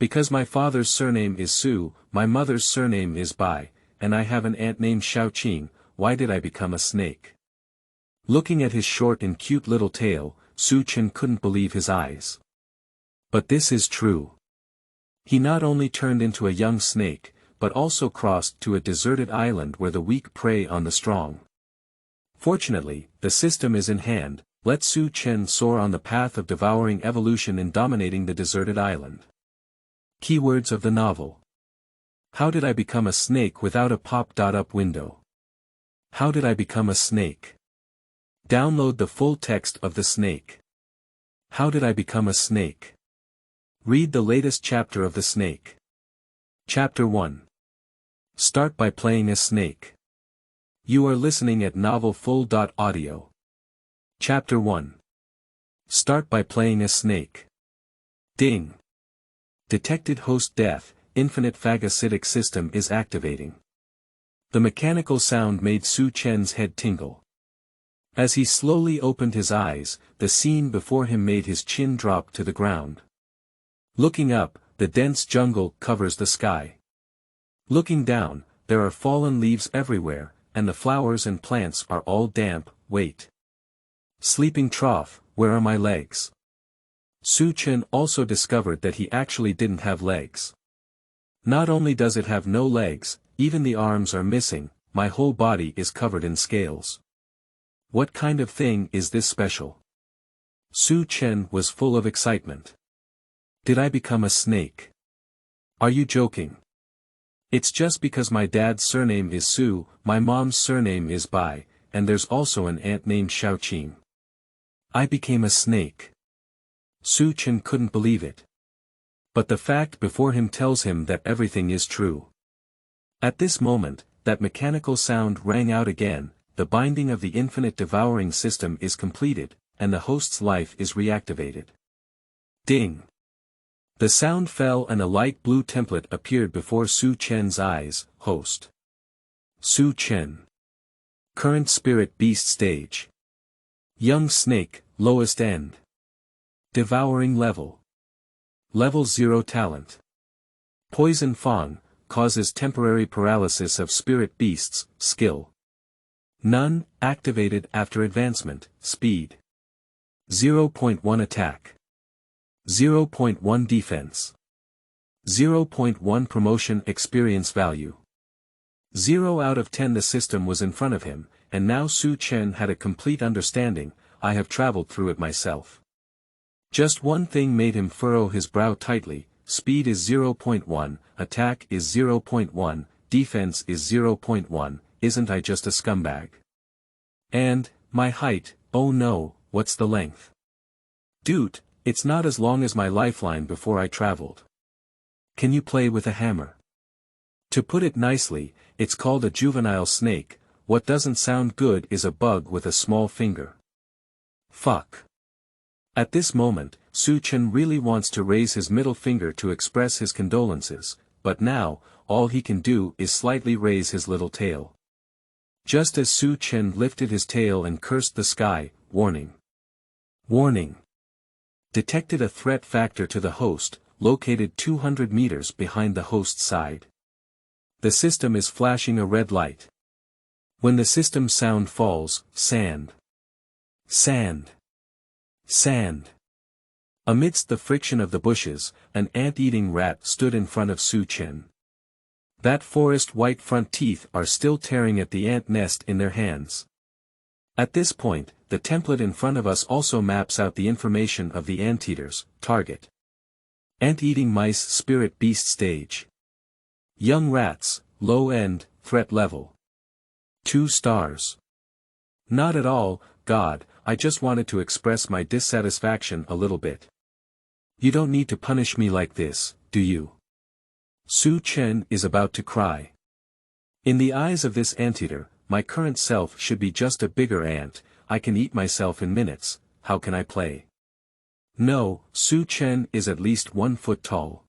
Because my father's surname is Xu, my mother's surname is Bai, and I have an aunt named Xiaoqing, why did I become a snake? Looking at his short and cute little tail, Xu Chen couldn't believe his eyes. But this is true. He not only turned into a young snake, but also crossed to a deserted island where the weak prey on the strong. Fortunately, the system is in hand. Let Xu Chen soar on the path of devouring evolution in dominating the deserted island. Keywords of the novel. How did I become a snake without a pop-up window? How did I become a snake? Download the full text of The Snake. How did I become a snake? Read the latest chapter of The Snake. Chapter 1. Start by playing a snake. You are listening at novelfull.audio. Chapter 1. Start by playing a snake. Ding. Detected host death, infinite phagocytic system is activating. The mechanical sound made Xu Chen's head tingle. As he slowly opened his eyes, the scene before him made his chin drop to the ground. Looking up, the dense jungle covers the sky. Looking down, there are fallen leaves everywhere, and the flowers and plants are all damp. Wait. Sleeping trough, where are my legs? Xu Chen also discovered that he actually didn't have legs. Not only does it have no legs, even the arms are missing, my whole body is covered in scales. What kind of thing is this special? Xu Chen was full of excitement. Did I become a snake? Are you joking? It's just because my dad's surname is Xu, my mom's surname is Bai, and there's also an aunt named Xiaoqing. I became a snake. Xu Chen couldn't believe it. But the fact before him tells him that everything is true. At this moment, that mechanical sound rang out again, the binding of the infinite devouring system is completed, and the host's life is reactivated. Ding! The sound fell and a light blue template appeared before Xu Chen's eyes. Host. Xu Chen. Current spirit beast stage. Young snake, lowest end. Devouring level. Level 0 talent. Poison Fang, causes temporary paralysis of spirit beasts, skill. None, activated after advancement, speed. 0.1 attack. 0.1 defense. 0.1 promotion experience value. 0 out of 10. The system was in front of him, and now Xu Chen had a complete understanding. I have traveled through it myself. Just one thing made him furrow his brow tightly. Speed is 0.1, attack is 0.1, defense is 0.1, isn't I just a scumbag? And, my height, oh no, what's the length? Dude, it's not as long as my lifeline before I traveled. Can you play with a hammer? To put it nicely, it's called a juvenile snake. What doesn't sound good is a bug with a small finger. Fuck. At this moment, Xu Chen really wants to raise his middle finger to express his condolences, but now, all he can do is slightly raise his little tail. Just as Xu Chen lifted his tail and cursed the sky, warning. Warning. Detected a threat factor to the host, located 200 meters behind the host's side. The system is flashing a red light. When the system sound falls, sand. Sand. Sand. Amidst the friction of the bushes, an ant-eating rat stood in front of Xu Chen. That forest white front teeth are still tearing at the ant nest in their hands. At this point, the template in front of us also maps out the information of the anteaters. Target. Ant-eating mice spirit beast stage. Young rats, low end, threat level. 2 stars. Not at all, God, I just wanted to express my dissatisfaction a little bit. You don't need to punish me like this, do you? Xu Chen is about to cry. In the eyes of this anteater, my current self should be just a bigger ant. I can eat myself in minutes. How can I play? No, Xu Chen is at least 1 foot tall.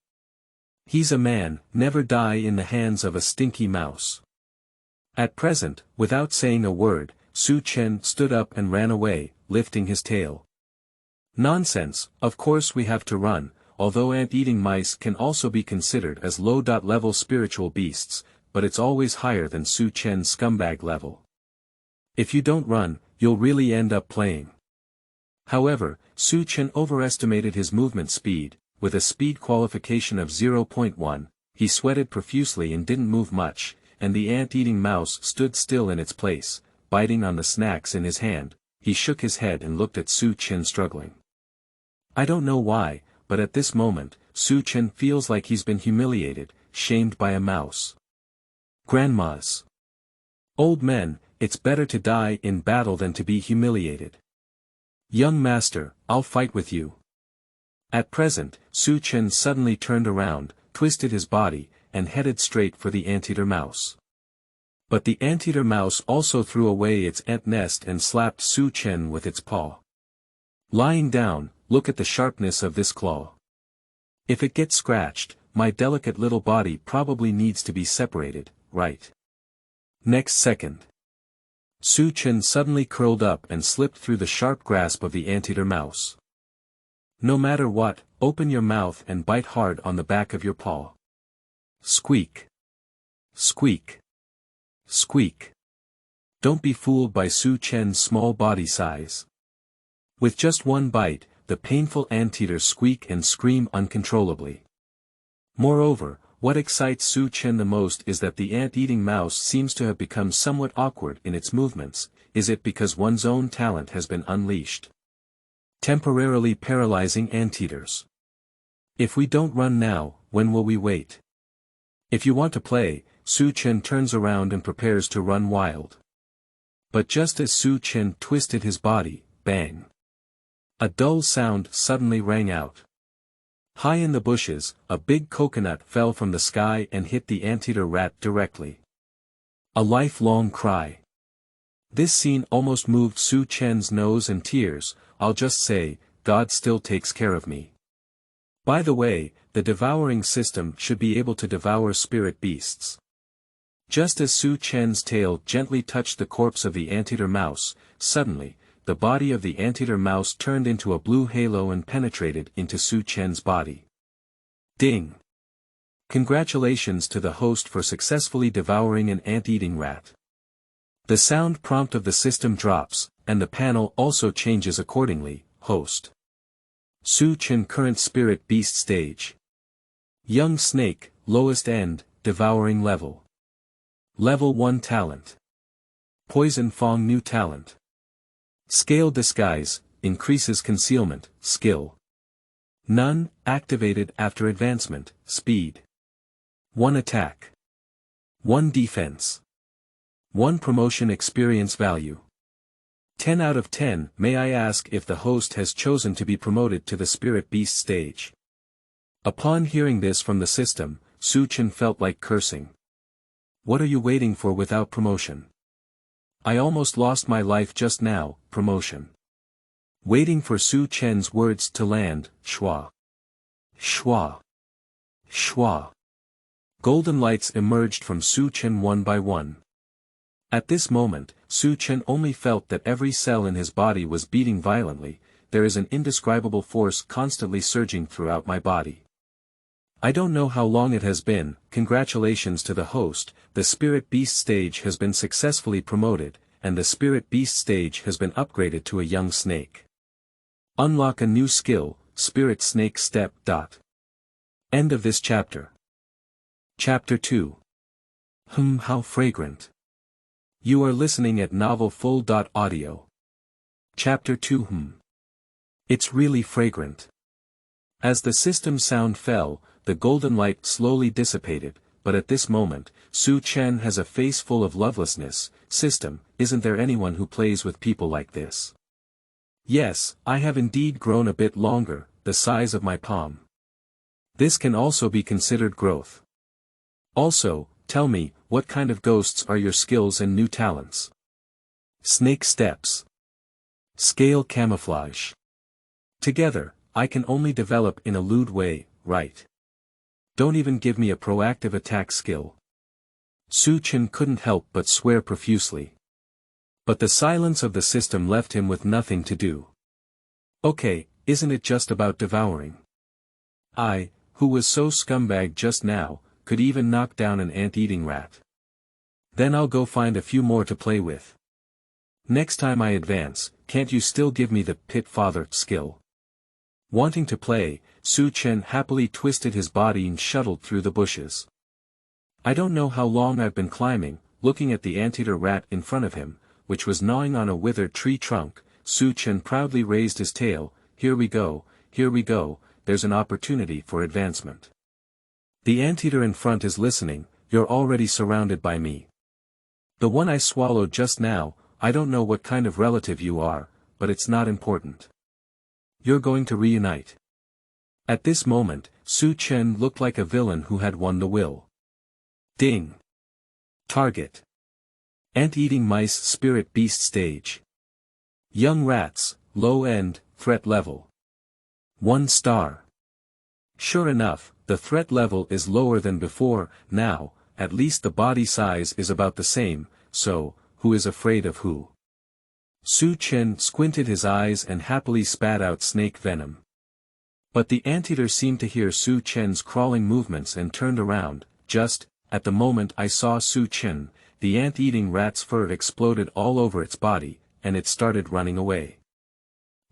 He's a man, never die in the hands of a stinky mouse. At present, without saying a word, Xu Chen stood up and ran away, lifting his tail. Nonsense, of course we have to run, although ant-eating mice can also be considered as low-level spiritual beasts, but it's always higher than Xu Chen's scumbag level. If you don't run, you'll really end up playing. However, Xu Chen overestimated his movement speed. With a speed qualification of 0.1, he sweated profusely and didn't move much, and the ant-eating mouse stood still in its place, biting on the snacks in his hand. He shook his head and looked at Xu Chen struggling. I don't know why, but at this moment, Xu Chen feels like he's been humiliated, shamed by a mouse. Grandmas. Old men, it's better to die in battle than to be humiliated. Young master, I'll fight with you. At present, Xu Chen suddenly turned around, twisted his body, and headed straight for the anteater mouse. But the anteater mouse also threw away its ant nest and slapped Xu Chen with its paw. Lying down, look at the sharpness of this claw. If it gets scratched, my delicate little body probably needs to be separated, right? Next second. Xu Chen suddenly curled up and slipped through the sharp grasp of the anteater mouse. No matter what, open your mouth and bite hard on the back of your paw. Squeak. Squeak. Squeak. Don't be fooled by Xu Chen's small body size. With just one bite, the painful anteaters squeak and scream uncontrollably. Moreover, what excites Xu Chen the most is that the ant-eating mouse seems to have become somewhat awkward in its movements. Is it because one's own talent has been unleashed? Temporarily paralyzing anteaters. If we don't run now, when will we wait? If you want to play, Xu Chen turns around and prepares to run wild. But just as Xu Chen twisted his body, bang! A dull sound suddenly rang out. High in the bushes, a big coconut fell from the sky and hit the anteater rat directly. A lifelong cry. This scene almost moved Xu Chen's nose and tears. I'll just say, God still takes care of me. By the way, the devouring system should be able to devour spirit beasts. Just as Xu Chen's tail gently touched the corpse of the anteater mouse, suddenly, the body of the anteater mouse turned into a blue halo and penetrated into Xu Chen's body. Ding! Congratulations to the host for successfully devouring an ant-eating rat. The sound prompt of the system drops, and the panel also changes accordingly. Host. Xu Chen current spirit beast stage. Young snake, lowest end, devouring level. Level 1 talent. Poison Fong new talent. Scale disguise, increases concealment, skill. None, activated after advancement, speed. 1 attack. 1 defense. 1 promotion experience value. 10 out of 10. May I ask if the host has chosen to be promoted to the spirit beast stage? Upon hearing this from the system, Xu Chen felt like cursing. What are you waiting for without promotion? I almost lost my life just now. Promotion. Waiting for Xu Chen's words to land. Schwa. Schwa. Schwa. Golden lights emerged from Xu Chen one by one. At this moment, Xu Chen only felt that every cell in his body was beating violently. There is an indescribable force constantly surging throughout my body. I don't know how long it has been. Congratulations to the host, the Spirit Beast stage has been successfully promoted, and the Spirit Beast stage has been upgraded to a young snake. Unlock a new skill, Spirit Snake Step. End of this chapter. Chapter 2. How fragrant. You are listening at novelfull.audio. Chapter 2. It's really fragrant. As the system sound fell, the golden light slowly dissipated, but at this moment, Xu Chen has a face full of lovelessness. System, isn't there anyone who plays with people like this? Yes, I have indeed grown a bit longer, the size of my palm. This can also be considered growth. Also, tell me, what kind of ghosts are your skills and new talents? Snake steps. Scale camouflage. Together, I can only develop in a lewd way, right? Don't even give me a proactive attack skill. Xu Chen couldn't help but swear profusely. But the silence of the system left him with nothing to do. Okay, isn't it just about devouring? I, who was so scumbag just now, could even knock down an ant-eating rat. Then I'll go find a few more to play with. Next time I advance, can't you still give me the pit father skill? Wanting to play, Xu Chen happily twisted his body and shuttled through the bushes. I don't know how long I've been climbing, looking at the anteater rat in front of him, which was gnawing on a withered tree trunk. Xu Chen proudly raised his tail. Here we go, there's an opportunity for advancement. The anteater in front is listening. You're already surrounded by me. The one I swallowed just now, I don't know what kind of relative you are, but it's not important. You're going to reunite. At this moment, Xu Chen looked like a villain who had won the will. Ding. Target. Ant-eating mice spirit beast stage. Young rats, low end, threat level. 1 star. Sure enough, the threat level is lower than before. Now, at least the body size is about the same, so, who is afraid of who? Xu Chen squinted his eyes and happily spat out snake venom. But the anteater seemed to hear Xu Chen's crawling movements and turned around. Just, at the moment I saw Xu Chen, the ant-eating rat's fur exploded all over its body, and it started running away.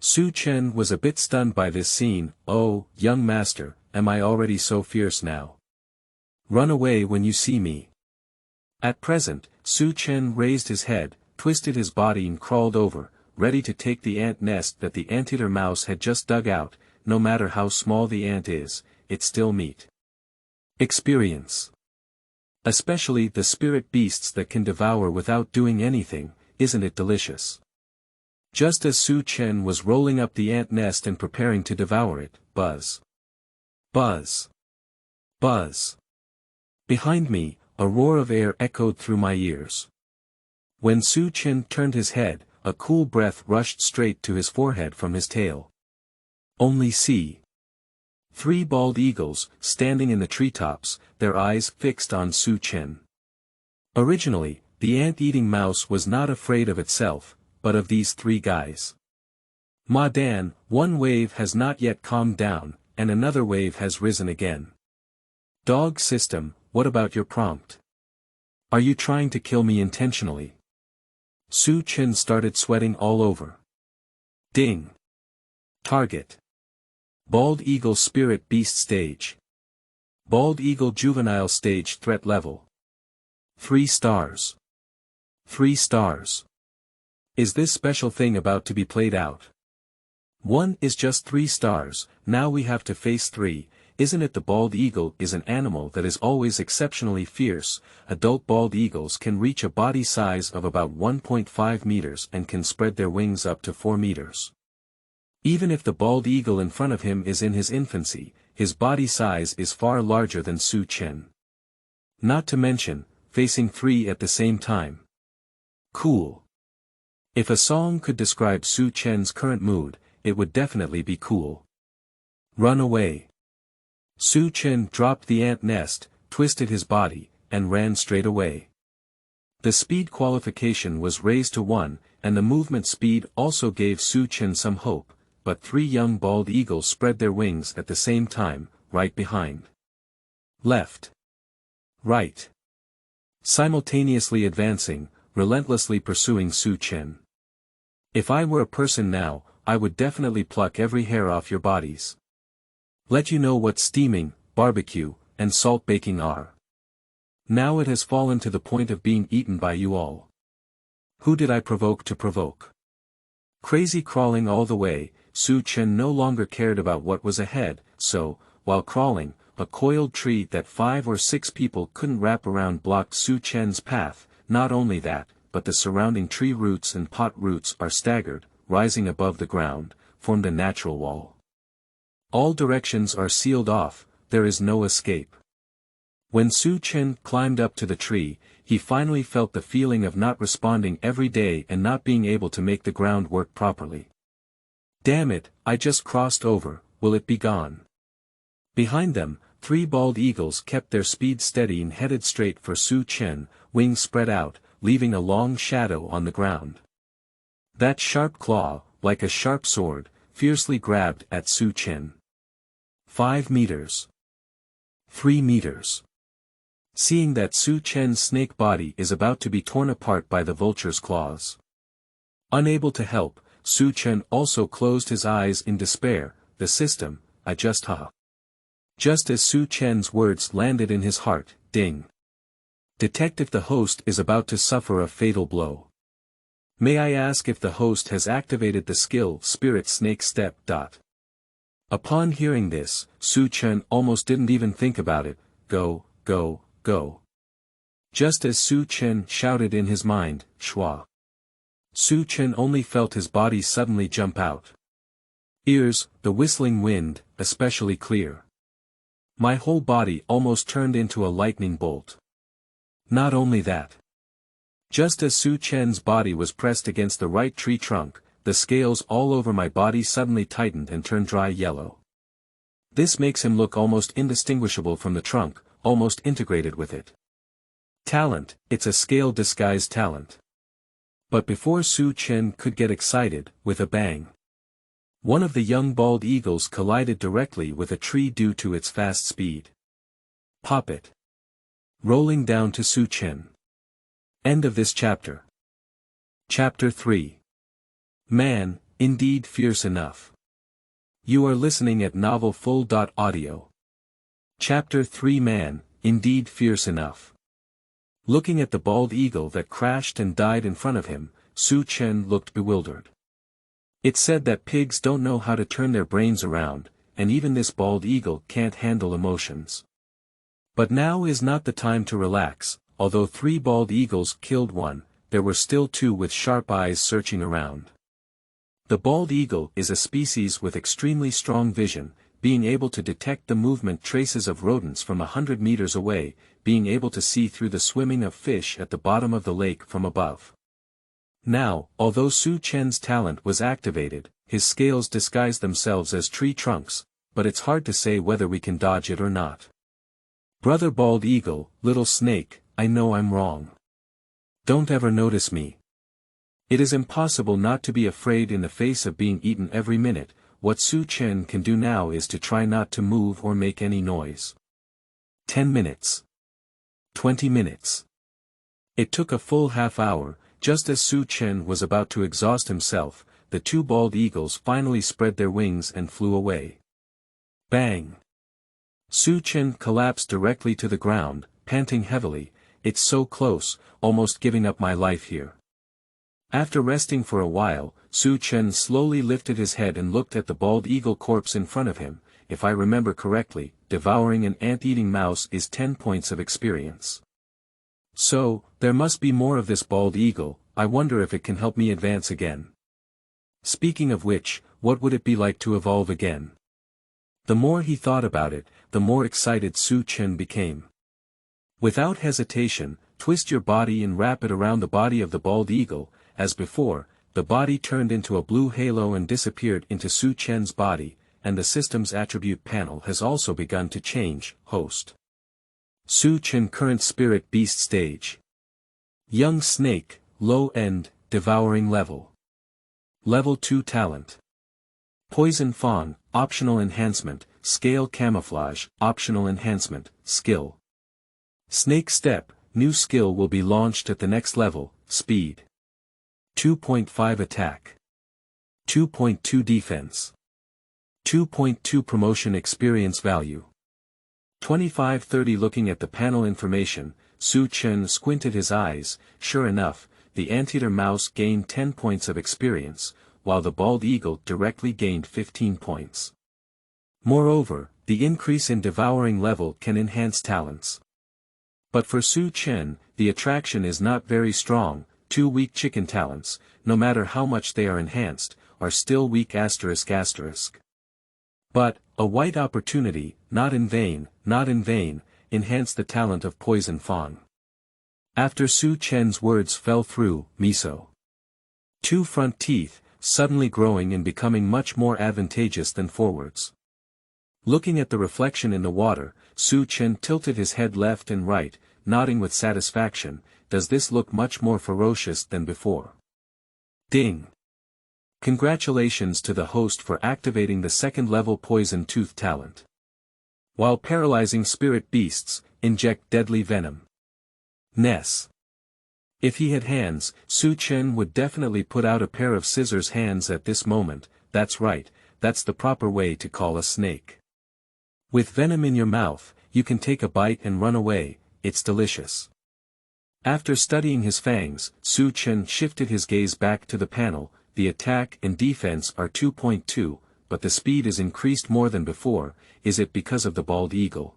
Xu Chen was a bit stunned by this scene. Oh, young master, am I already so fierce now? Run away when you see me. At present, Xu Chen raised his head, twisted his body and crawled over, ready to take the ant nest that the anteater mouse had just dug out. No matter how small the ant is, it's still meat. Experience. Especially the spirit beasts that can devour without doing anything. Isn't it delicious? Just as Xu Chen was rolling up the ant nest and preparing to devour it, buzz. Buzz. Buzz. Behind me, a roar of air echoed through my ears. When Xu Chen turned his head, a cool breath rushed straight to his forehead from his tail. Only see. 3 bald eagles, standing in the treetops, their eyes fixed on Xu Chen. Originally, the ant-eating mouse was not afraid of itself, but of these 3 guys. Ma Dan, one wave has not yet calmed down, and another wave has risen again. Dog system, what about your prompt? Are you trying to kill me intentionally? Xu Chen started sweating all over. Ding. Target. Bald Eagle Spirit Beast Stage. Bald Eagle Juvenile Stage Threat Level. 3 stars. 3 stars. Is this special thing about to be played out? 1 is just 3 stars, now we have to face 3, isn't it? The bald eagle is an animal that is always exceptionally fierce. Adult bald eagles can reach a body size of about 1.5 meters and can spread their wings up to 4 meters. Even if the bald eagle in front of him is in his infancy, his body size is far larger than Xu Chen. Not to mention, facing 3 at the same time. Cool. If a song could describe Xu Chen's current mood, it would definitely be cool. Run away. Xu Chen dropped the ant nest, twisted his body, and ran straight away. The speed qualification was raised to 1, and the movement speed also gave Xu Chen some hope, but 3 young bald eagles spread their wings at the same time, right behind. Left. Right. Simultaneously advancing, relentlessly pursuing Xu Chen. If I were a person now, I would definitely pluck every hair off your bodies. Let you know what steaming, barbecue, and salt baking are. Now it has fallen to the point of being eaten by you all. Who did I provoke to provoke? Crazy crawling all the way, Xu Chen no longer cared about what was ahead, so, while crawling, a coiled tree that 5 or 6 people couldn't wrap around blocked Xu Chen's path. Not only that, but the surrounding tree roots and pot roots are staggered, rising above the ground, formed a natural wall. All directions are sealed off, there is no escape. When Xu Chen climbed up to the tree, he finally felt the feeling of not responding every day and not being able to make the ground work properly. Damn it, I just crossed over, will it be gone? Behind them, 3 bald eagles kept their speed steady and headed straight for Xu Chen, wings spread out, leaving a long shadow on the ground. That sharp claw, like a sharp sword, fiercely grabbed at Xu Chen. 5 meters. 3 meters. Seeing that Xu Chen's snake body is about to be torn apart by the vulture's claws. Unable to help, Xu Chen also closed his eyes in despair. The system, I just Just as Xu Chen's words landed in his heart, ding. Detect if the host is about to suffer a fatal blow. May I ask if the host has activated the skill Spirit Snake Step. Upon hearing this, Xu Chen almost didn't even think about it. Go, go, go. Just as Xu Chen shouted in his mind, Shua. Xu Chen only felt his body suddenly jump out. Ears, the whistling wind, especially clear. My whole body almost turned into a lightning bolt. Not only that. Just as Xu Chen's body was pressed against the right tree trunk, the scales all over my body suddenly tightened and turned dry yellow. This makes him look almost indistinguishable from the trunk, almost integrated with it. Talent, it's a scale disguised talent. But before Xu Chen could get excited, with a bang, one of the young bald eagles collided directly with a tree due to its fast speed. Pop it. Rolling down to Xu Chen. End of this chapter. Chapter 3. Man, indeed fierce enough. You are listening at novelfull.audio. Chapter 3. Man, indeed fierce enough. Looking at the bald eagle that crashed and died in front of him, Xu Chen looked bewildered. It's said that pigs don't know how to turn their brains around, and even this bald eagle can't handle emotions. But now is not the time to relax. Although 3 bald eagles killed one, there were still 2 with sharp eyes searching around. The bald eagle is a species with extremely strong vision, being able to detect the movement traces of rodents from 100 meters away, being able to see through the swimming of fish at the bottom of the lake from above. Now, although Xu Chen's talent was activated, his scales disguise themselves as tree trunks, but it's hard to say whether we can dodge it or not. Brother bald eagle, little snake, I know I'm wrong. Don't ever notice me. It is impossible not to be afraid in the face of being eaten every minute. What Xu Chen can do now is to try not to move or make any noise. 10 minutes. 20 minutes. It took a full half hour. Just as Xu Chen was about to exhaust himself, the 2 bald eagles finally spread their wings and flew away. Bang! Xu Chen collapsed directly to the ground, panting heavily. It's so close, almost giving up my life here. After resting for a while, Xu Chen slowly lifted his head and looked at the bald eagle corpse in front of him. If I remember correctly, devouring an ant-eating mouse is 10 points of experience. So, there must be more of this bald eagle. I wonder if it can help me advance again. Speaking of which, what would it be like to evolve again? The more he thought about it, the more excited Xu Chen became. Without hesitation, twist your body and wrap it around the body of the bald eagle. As before, the body turned into a blue halo and disappeared into Xu Chen's body, and the system's attribute panel has also begun to change. Host. Xu Chen current spirit beast stage. Young snake, low end, devouring level. Level 2 talent. Poison fawn, optional enhancement, scale camouflage, optional enhancement, skill. Snake step, new skill will be launched at the next level, speed. 2.5 attack. 2.2 defense. 2.2 promotion experience value. 2530. Looking at the panel information, Xu Chen squinted his eyes. Sure enough, the anteater mouse gained 10 points of experience, while the bald eagle directly gained 15 points. Moreover, the increase in devouring level can enhance talents. But for Xu Chen, the attraction is not very strong. 2 weak chicken talents, no matter how much they are enhanced, are still weak ***. But, a white opportunity, not in vain, enhanced the talent of poison fawn. After Xu Chen's words fell through, miso. 2 front teeth, suddenly growing and becoming much more advantageous than forwards. Looking at the reflection in the water, Xu Chen tilted his head left and right, nodding with satisfaction. Does this look much more ferocious than before? Ding! Congratulations to the host for activating the 2nd level poison tooth talent. while paralyzing spirit beasts, inject deadly venom. Ness. If he had hands, Xu Chen would definitely put out a pair of scissors hands at this moment. That's right, that's the proper way to call a snake. With venom in your mouth, you can take a bite and run away, it's delicious. After studying his fangs, Xu Chen shifted his gaze back to the panel. The attack and defense are 2.2, but the speed is increased more than before. Is it because of the bald eagle?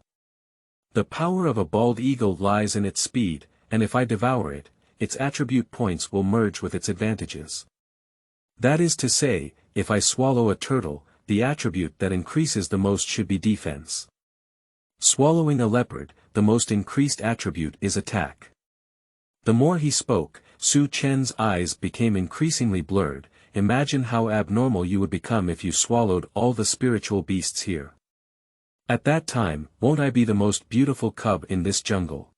The power of a bald eagle lies in its speed, and if I devour it, its attribute points will merge with its advantages. That is to say, if I swallow a turtle, the attribute that increases the most should be defense. Swallowing a leopard, the most increased attribute is attack. The more he spoke, Xu Chen's eyes became increasingly blurred. Imagine how abnormal you would become if you swallowed all the spiritual beasts here. At that time, won't I be the most beautiful cub in this jungle?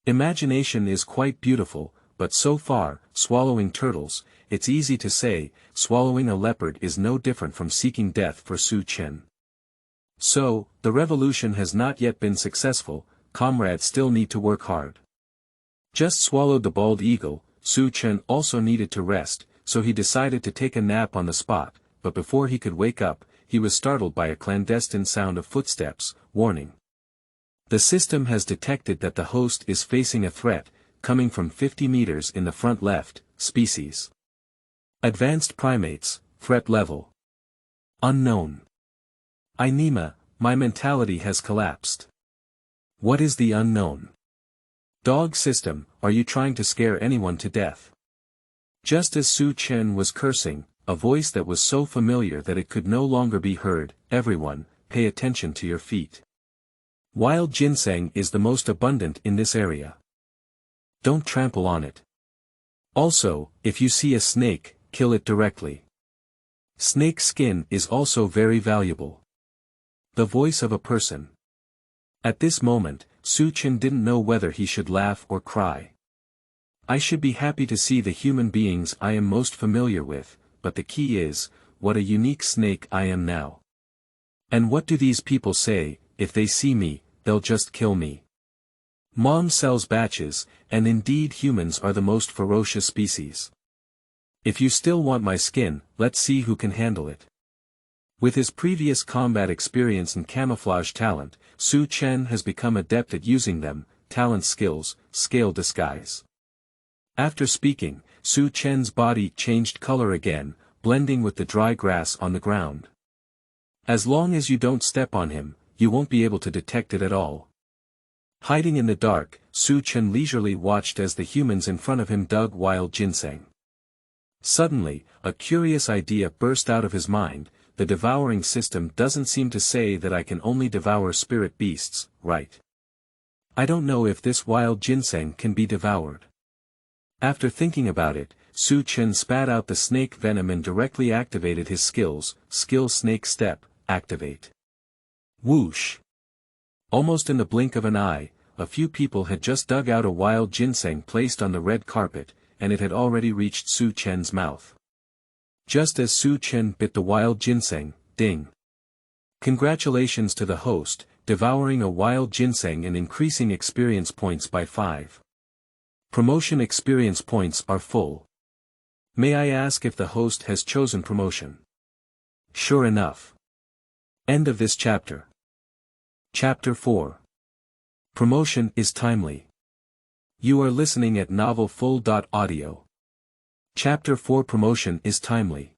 Imagination is quite beautiful, but so far, swallowing turtles, it's easy to say, swallowing a leopard is no different from seeking death for Xu Chen. So, the revolution has not yet been successful, comrades still need to work hard. Just swallowed the bald eagle, Xu Chen also needed to rest, so he decided to take a nap on the spot, but before he could wake up, he was startled by a clandestine sound of footsteps. Warning. The system has detected that the host is facing a threat, coming from 50 meters in the front left. Species. Advanced primates, threat level. Unknown. Inema, my mentality has collapsed. What is the unknown? Dog system, are you trying to scare anyone to death? Just as Xu Chen was cursing, a voice that was so familiar that it could no longer be heard. Everyone, pay attention to your feet. Wild ginseng is the most abundant in this area. Don't trample on it. Also, if you see a snake, kill it directly. Snake skin is also very valuable. The voice of a person. At this moment, Xu Chen didn't know whether he should laugh or cry. I should be happy to see the human beings I am most familiar with, but the key is, what a unique snake I am now. And what do these people say? If they see me, they'll just kill me. Mom sells batches, and indeed humans are the most ferocious species. If you still want my skin, let's see who can handle it. With his previous combat experience and camouflage talent, Xu Chen has become adept at using them. Talent skills, scale disguise. After speaking, Xu Chen's body changed color again, blending with the dry grass on the ground. As long as you don't step on him, you won't be able to detect it at all. Hiding in the dark, Xu Chen leisurely watched as the humans in front of him dug wild ginseng. Suddenly, a curious idea burst out of his mind. The devouring system doesn't seem to say that I can only devour spirit beasts, right? I don't know if this wild ginseng can be devoured. After thinking about it, Xu Chen spat out the snake venom and directly activated his skills. Skill snake step, activate. Whoosh! Almost in the blink of an eye, a few people had just dug out a wild ginseng placed on the red carpet, and it had already reached Xu Chen's mouth. Just as Xu Chen bit the wild ginseng, ding! Congratulations to the host, devouring a wild ginseng and increasing experience points by 5. Promotion experience points are full. May I ask if the host has chosen promotion? Sure enough. End of this chapter. Chapter 4. Promotion is timely. You are listening at novelfull.audio. Chapter 4. Promotion is timely.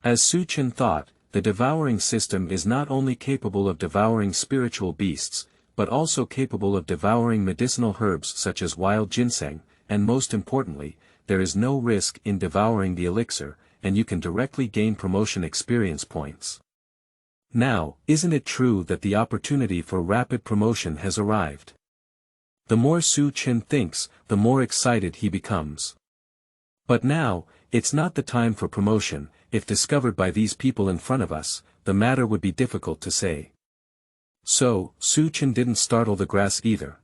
As Xu Chen thought, the devouring system is not only capable of devouring spiritual beasts, but also capable of devouring medicinal herbs such as wild ginseng, and most importantly, there is no risk in devouring the elixir, and you can directly gain promotion experience points. Now, isn't it true that the opportunity for rapid promotion has arrived? The more Xu Chen thinks, the more excited he becomes. But now, it's not the time for promotion. If discovered by these people in front of us, the matter would be difficult to say. So, Xu Chen didn't startle the grass either.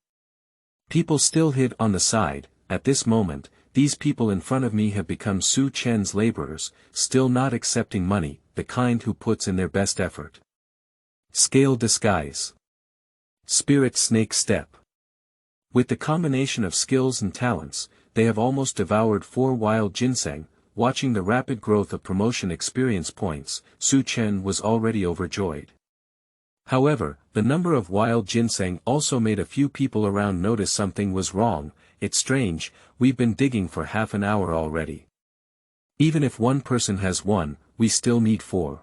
People still hid on the side. At this moment, these people in front of me have become Xu Chen's laborers, still not accepting money, the kind who puts in their best effort. Scale disguise. Spirit snake step. With the combination of skills and talents, they have almost devoured 4 wild ginseng. Watching the rapid growth of promotion experience points, Xu Chen was already overjoyed. However, the number of wild ginseng also made a few people around notice something was wrong. It's strange, we've been digging for half an hour already. Even if one person has 1, we still need 4.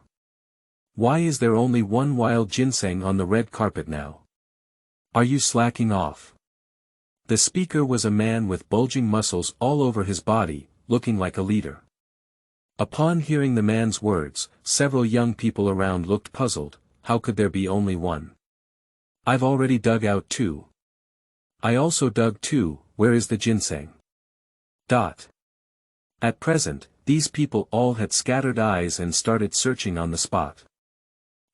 Why is there only 1 wild ginseng on the red carpet now? Are you slacking off? The speaker was a man with bulging muscles all over his body, looking like a leader. Upon hearing the man's words, several young people around looked puzzled. How could there be only 1? I've already dug out 2. I also dug 2, where is the ginseng? At present, these people all had scattered eyes and started searching on the spot.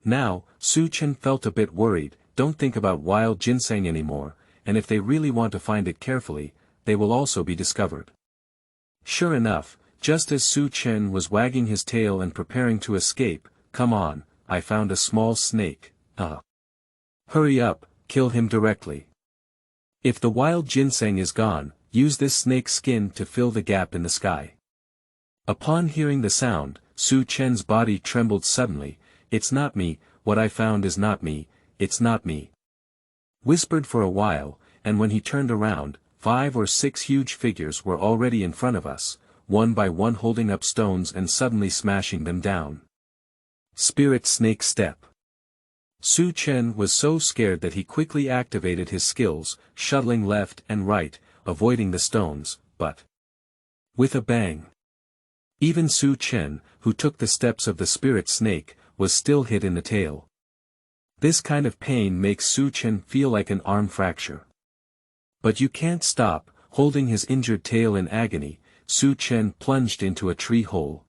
Now, Xu Chen felt a bit worried. Don't think about wild ginseng anymore, and if they really want to find it carefully, they will also be discovered. Sure enough, just as Xu Chen was wagging his tail and preparing to escape, come on, I found a small snake. Hurry up, kill him directly. If the wild ginseng is gone, use this snake's skin to fill the gap in the sky. Upon hearing the sound, Xu Chen's body trembled suddenly. It's not me, what I found is not me, it's not me. Whispered for a while, and when he turned around, 5 or 6 huge figures were already in front of us, one by one holding up stones and suddenly smashing them down. Spirit snake step. Xu Chen was so scared that he quickly activated his skills, shuttling left and right, avoiding the stones, but with a bang. Even Xu Chen, who took the steps of the spirit snake, was still hit in the tail. This kind of pain makes Xu Chen feel like an arm fracture. But you can't stop. Holding his injured tail in agony, Xu Chen plunged into a tree hole.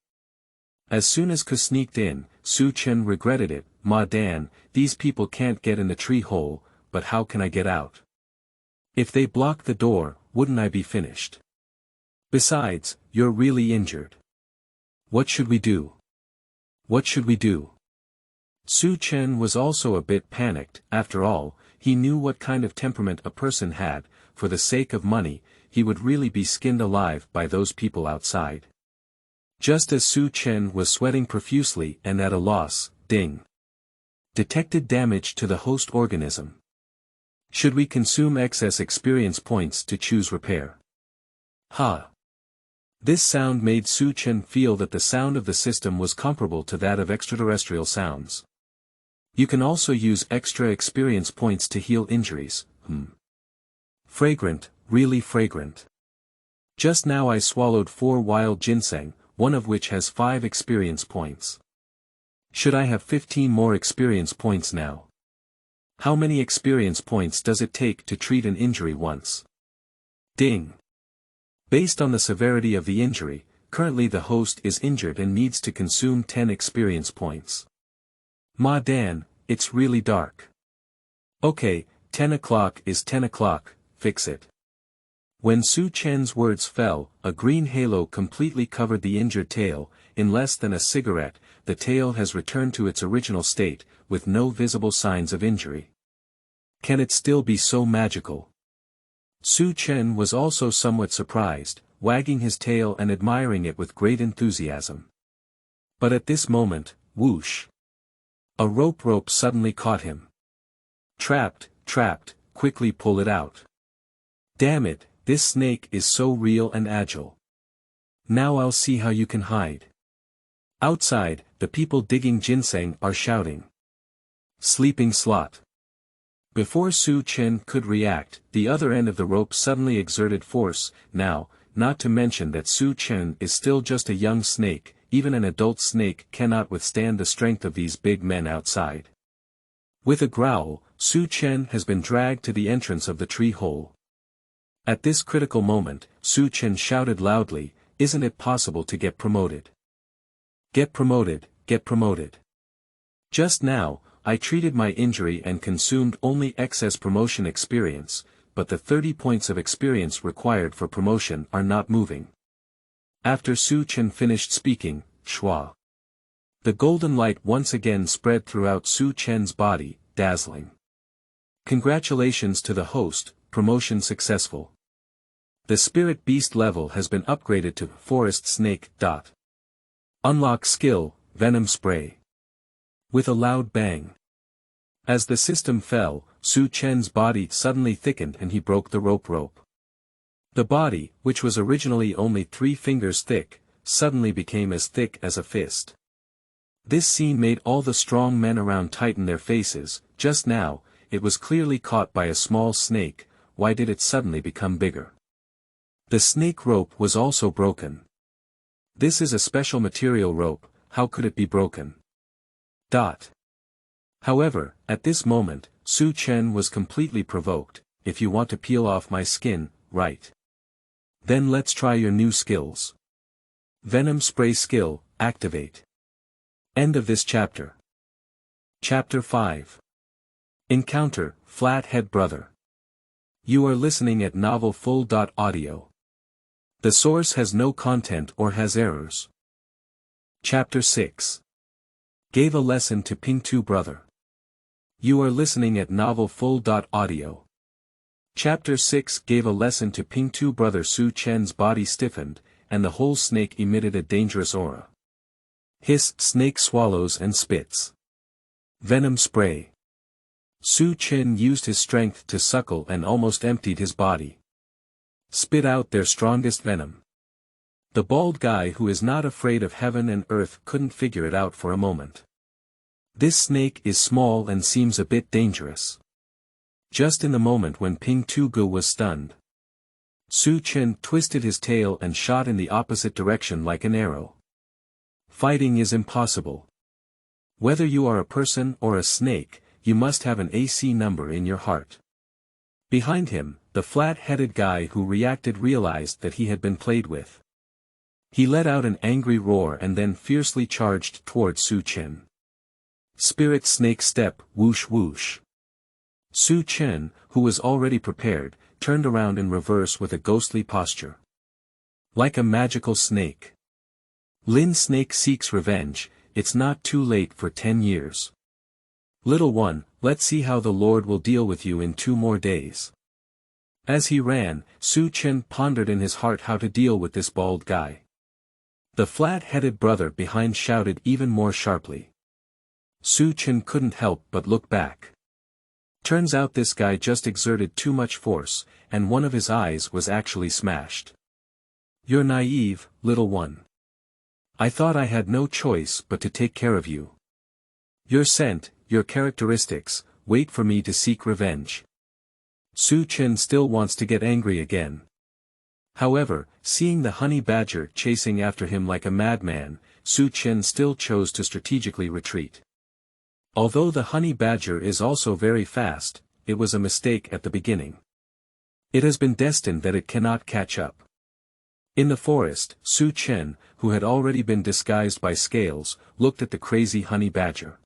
As soon as Ku sneaked in, Xu Chen regretted it. Ma Dan, these people can't get in the tree hole, but how can I get out? If they block the door, wouldn't I be finished? Besides, you're really injured. What should we do? What should we do? Xu Chen was also a bit panicked. After all, he knew what kind of temperament a person had. For the sake of money, he would really be skinned alive by those people outside. Just as Xu Chen was sweating profusely and at a loss, ding. Detected damage to the host organism. Should we consume excess experience points to choose repair? This sound made Xu Chen feel that the sound of the system was comparable to that of extraterrestrial sounds. You can also use extra experience points to heal injuries. Fragrant, really fragrant. Just now I swallowed 4 wild ginseng, one of which has 5 experience points. Should I have 15 more experience points now? How many experience points does it take to treat an injury once? Ding. Based on the severity of the injury, currently the host is injured and needs to consume 10 experience points. Ma Dan, it's really dark. Okay, 10 o'clock is 10 o'clock, fix it. When Xu Chen's words fell, a green halo completely covered the injured tail. In less than a cigarette, the tail has returned to its original state, with no visible signs of injury. Can it still be so magical? Xu Chen was also somewhat surprised, wagging his tail and admiring it with great enthusiasm. But at this moment, whoosh! A rope suddenly caught him. Trapped, quickly pull it out. Damn it, this snake is so real and agile. Now I'll see how you can hide. Outside, the people digging ginseng are shouting. Sleeping slot. Before Xu Chen could react, the other end of the rope suddenly exerted force. Now, not to mention that Xu Chen is still just a young snake, even an adult snake cannot withstand the strength of these big men outside. With a growl, Xu Chen has been dragged to the entrance of the tree hole. At this critical moment, Xu Chen shouted loudly, "Isn't it possible to get promoted? Get promoted, get promoted. Just now, I treated my injury and consumed only excess promotion experience, but the 30 points of experience required for promotion are not moving." After Xu Chen finished speaking, Shua The golden light once again spread throughout Xu Chen's body, dazzling. Congratulations to the host, promotion successful. The spirit beast level has been upgraded to forest snake. Unlock skill, venom spray. With a loud bang. As the system fell, Xu Chen's body suddenly thickened and he broke the rope. The body, which was originally only 3 fingers thick, suddenly became as thick as a fist. This scene made all the strong men around tighten their faces. Just now, it was clearly caught by a small snake. Why did it suddenly become bigger? The snake rope was also broken. This is a special material rope, how could it be broken? However, at this moment, Xu Chen was completely provoked. If you want to peel off my skin, right? Then let's try your new skills. Venom spray skill, activate. End of this chapter. Chapter 5. Encounter, Flathead Brother. You are listening at novelfull.audio. The source has no content or has errors. Chapter 6. Gave a lesson to Pingtou Brother. You are listening at novelfull.audio. Chapter 6 gave a lesson to Pingtou Brother. Xu Chen's body stiffened, and the whole snake emitted a dangerous aura. Hiss, snake swallows and spits. Venom spray. Xu Chen used his strength to suckle and almost emptied his body. Spit out their strongest venom. The bald guy who is not afraid of heaven and earth couldn't figure it out for a moment. This snake is small and seems a bit dangerous. Just in the moment when Pingtou Gu was stunned, Xu Chen twisted his tail and shot in the opposite direction like an arrow. Fighting is impossible. Whether you are a person or a snake, you must have an AC number in your heart. Behind him, the flat-headed guy who reacted realized that he had been played with. He let out an angry roar and then fiercely charged toward Xu Chen. Spirit snake step, whoosh whoosh. Xu Chen, who was already prepared, turned around in reverse with a ghostly posture. Like a magical snake. Lin Snake seeks revenge. It's not too late for 10 years. Little one, let's see how the Lord will deal with you in 2 more days. As he ran, Xu Chen pondered in his heart how to deal with this bald guy. The flat-headed brother behind shouted even more sharply. Xu Chen couldn't help but look back. Turns out this guy just exerted too much force, and one of his eyes was actually smashed. You're naive, little one. I thought I had no choice but to take care of you. Your scent, your characteristics, wait for me to seek revenge. Xu Chen still wants to get angry again. However, seeing the honey badger chasing after him like a madman, Xu Chen still chose to strategically retreat. Although the honey badger is also very fast, it was a mistake at the beginning. It has been destined that it cannot catch up. In the forest, Xu Chen, who had already been disguised by scales, looked at the crazy honey badger.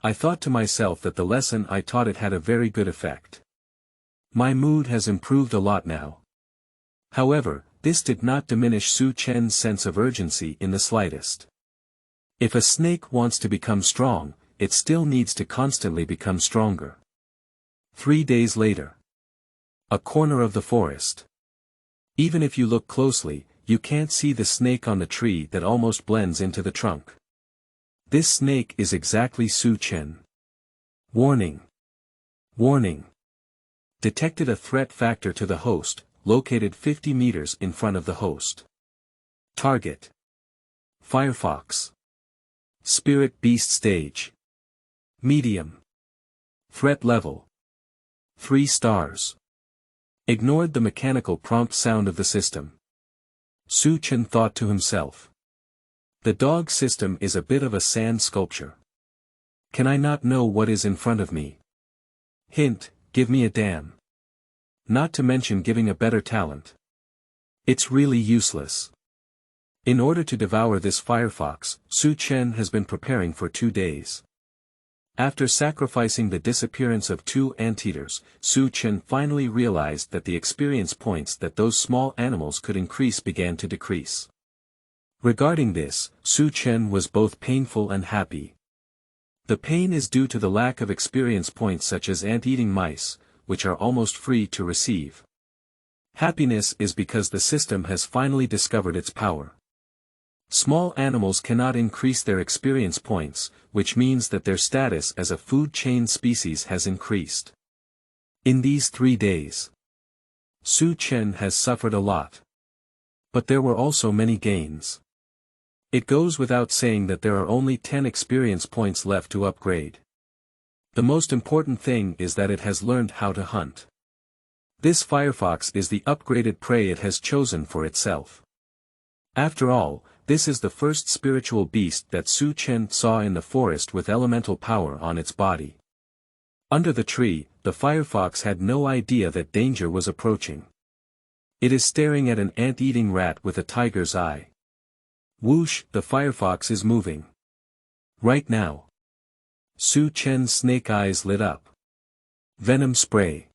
I thought to myself that the lesson I taught it had a very good effect. My mood has improved a lot now. However, this did not diminish Xu Chen's sense of urgency in the slightest. If a snake wants to become strong, it still needs to constantly become stronger. 3 days later. A corner of the forest. Even if you look closely, you can't see the snake on the tree that almost blends into the trunk. This snake is exactly Xu Chen. Warning. Warning. Detected a threat factor to the host, located 50 meters in front of the host. Target. Firefox. Spirit Beast Stage. Medium. Threat level. 3 stars. Ignored the mechanical prompt sound of the system. Xu Chen thought to himself. The dog system is a bit of a sand sculpture. Can I not know what is in front of me? Hint, give me a damn. Not to mention giving a better talent. It's really useless. In order to devour this firefox, Xu Chen has been preparing for 2 days. After sacrificing the disappearance of 2 anteaters, Xu Chen finally realized that the experience points that those small animals could increase began to decrease. Regarding this, Xu Chen was both painful and happy. The pain is due to the lack of experience points such as ant-eating mice, which are almost free to receive. Happiness is because the system has finally discovered its power. Small animals cannot increase their experience points, which means that their status as a food chain species has increased. In these 3 days, Xu Chen has suffered a lot. But there were also many gains. It goes without saying that there are only 10 experience points left to upgrade. The most important thing is that it has learned how to hunt. This firefox is the upgraded prey it has chosen for itself. After all, this is the first spiritual beast that Xu Chen saw in the forest with elemental power on its body. Under the tree, the firefox had no idea that danger was approaching. It is staring at an ant-eating rat with a tiger's eye. Whoosh, the firefox is moving. Right now. Xu Chen's snake eyes lit up. Venom spray.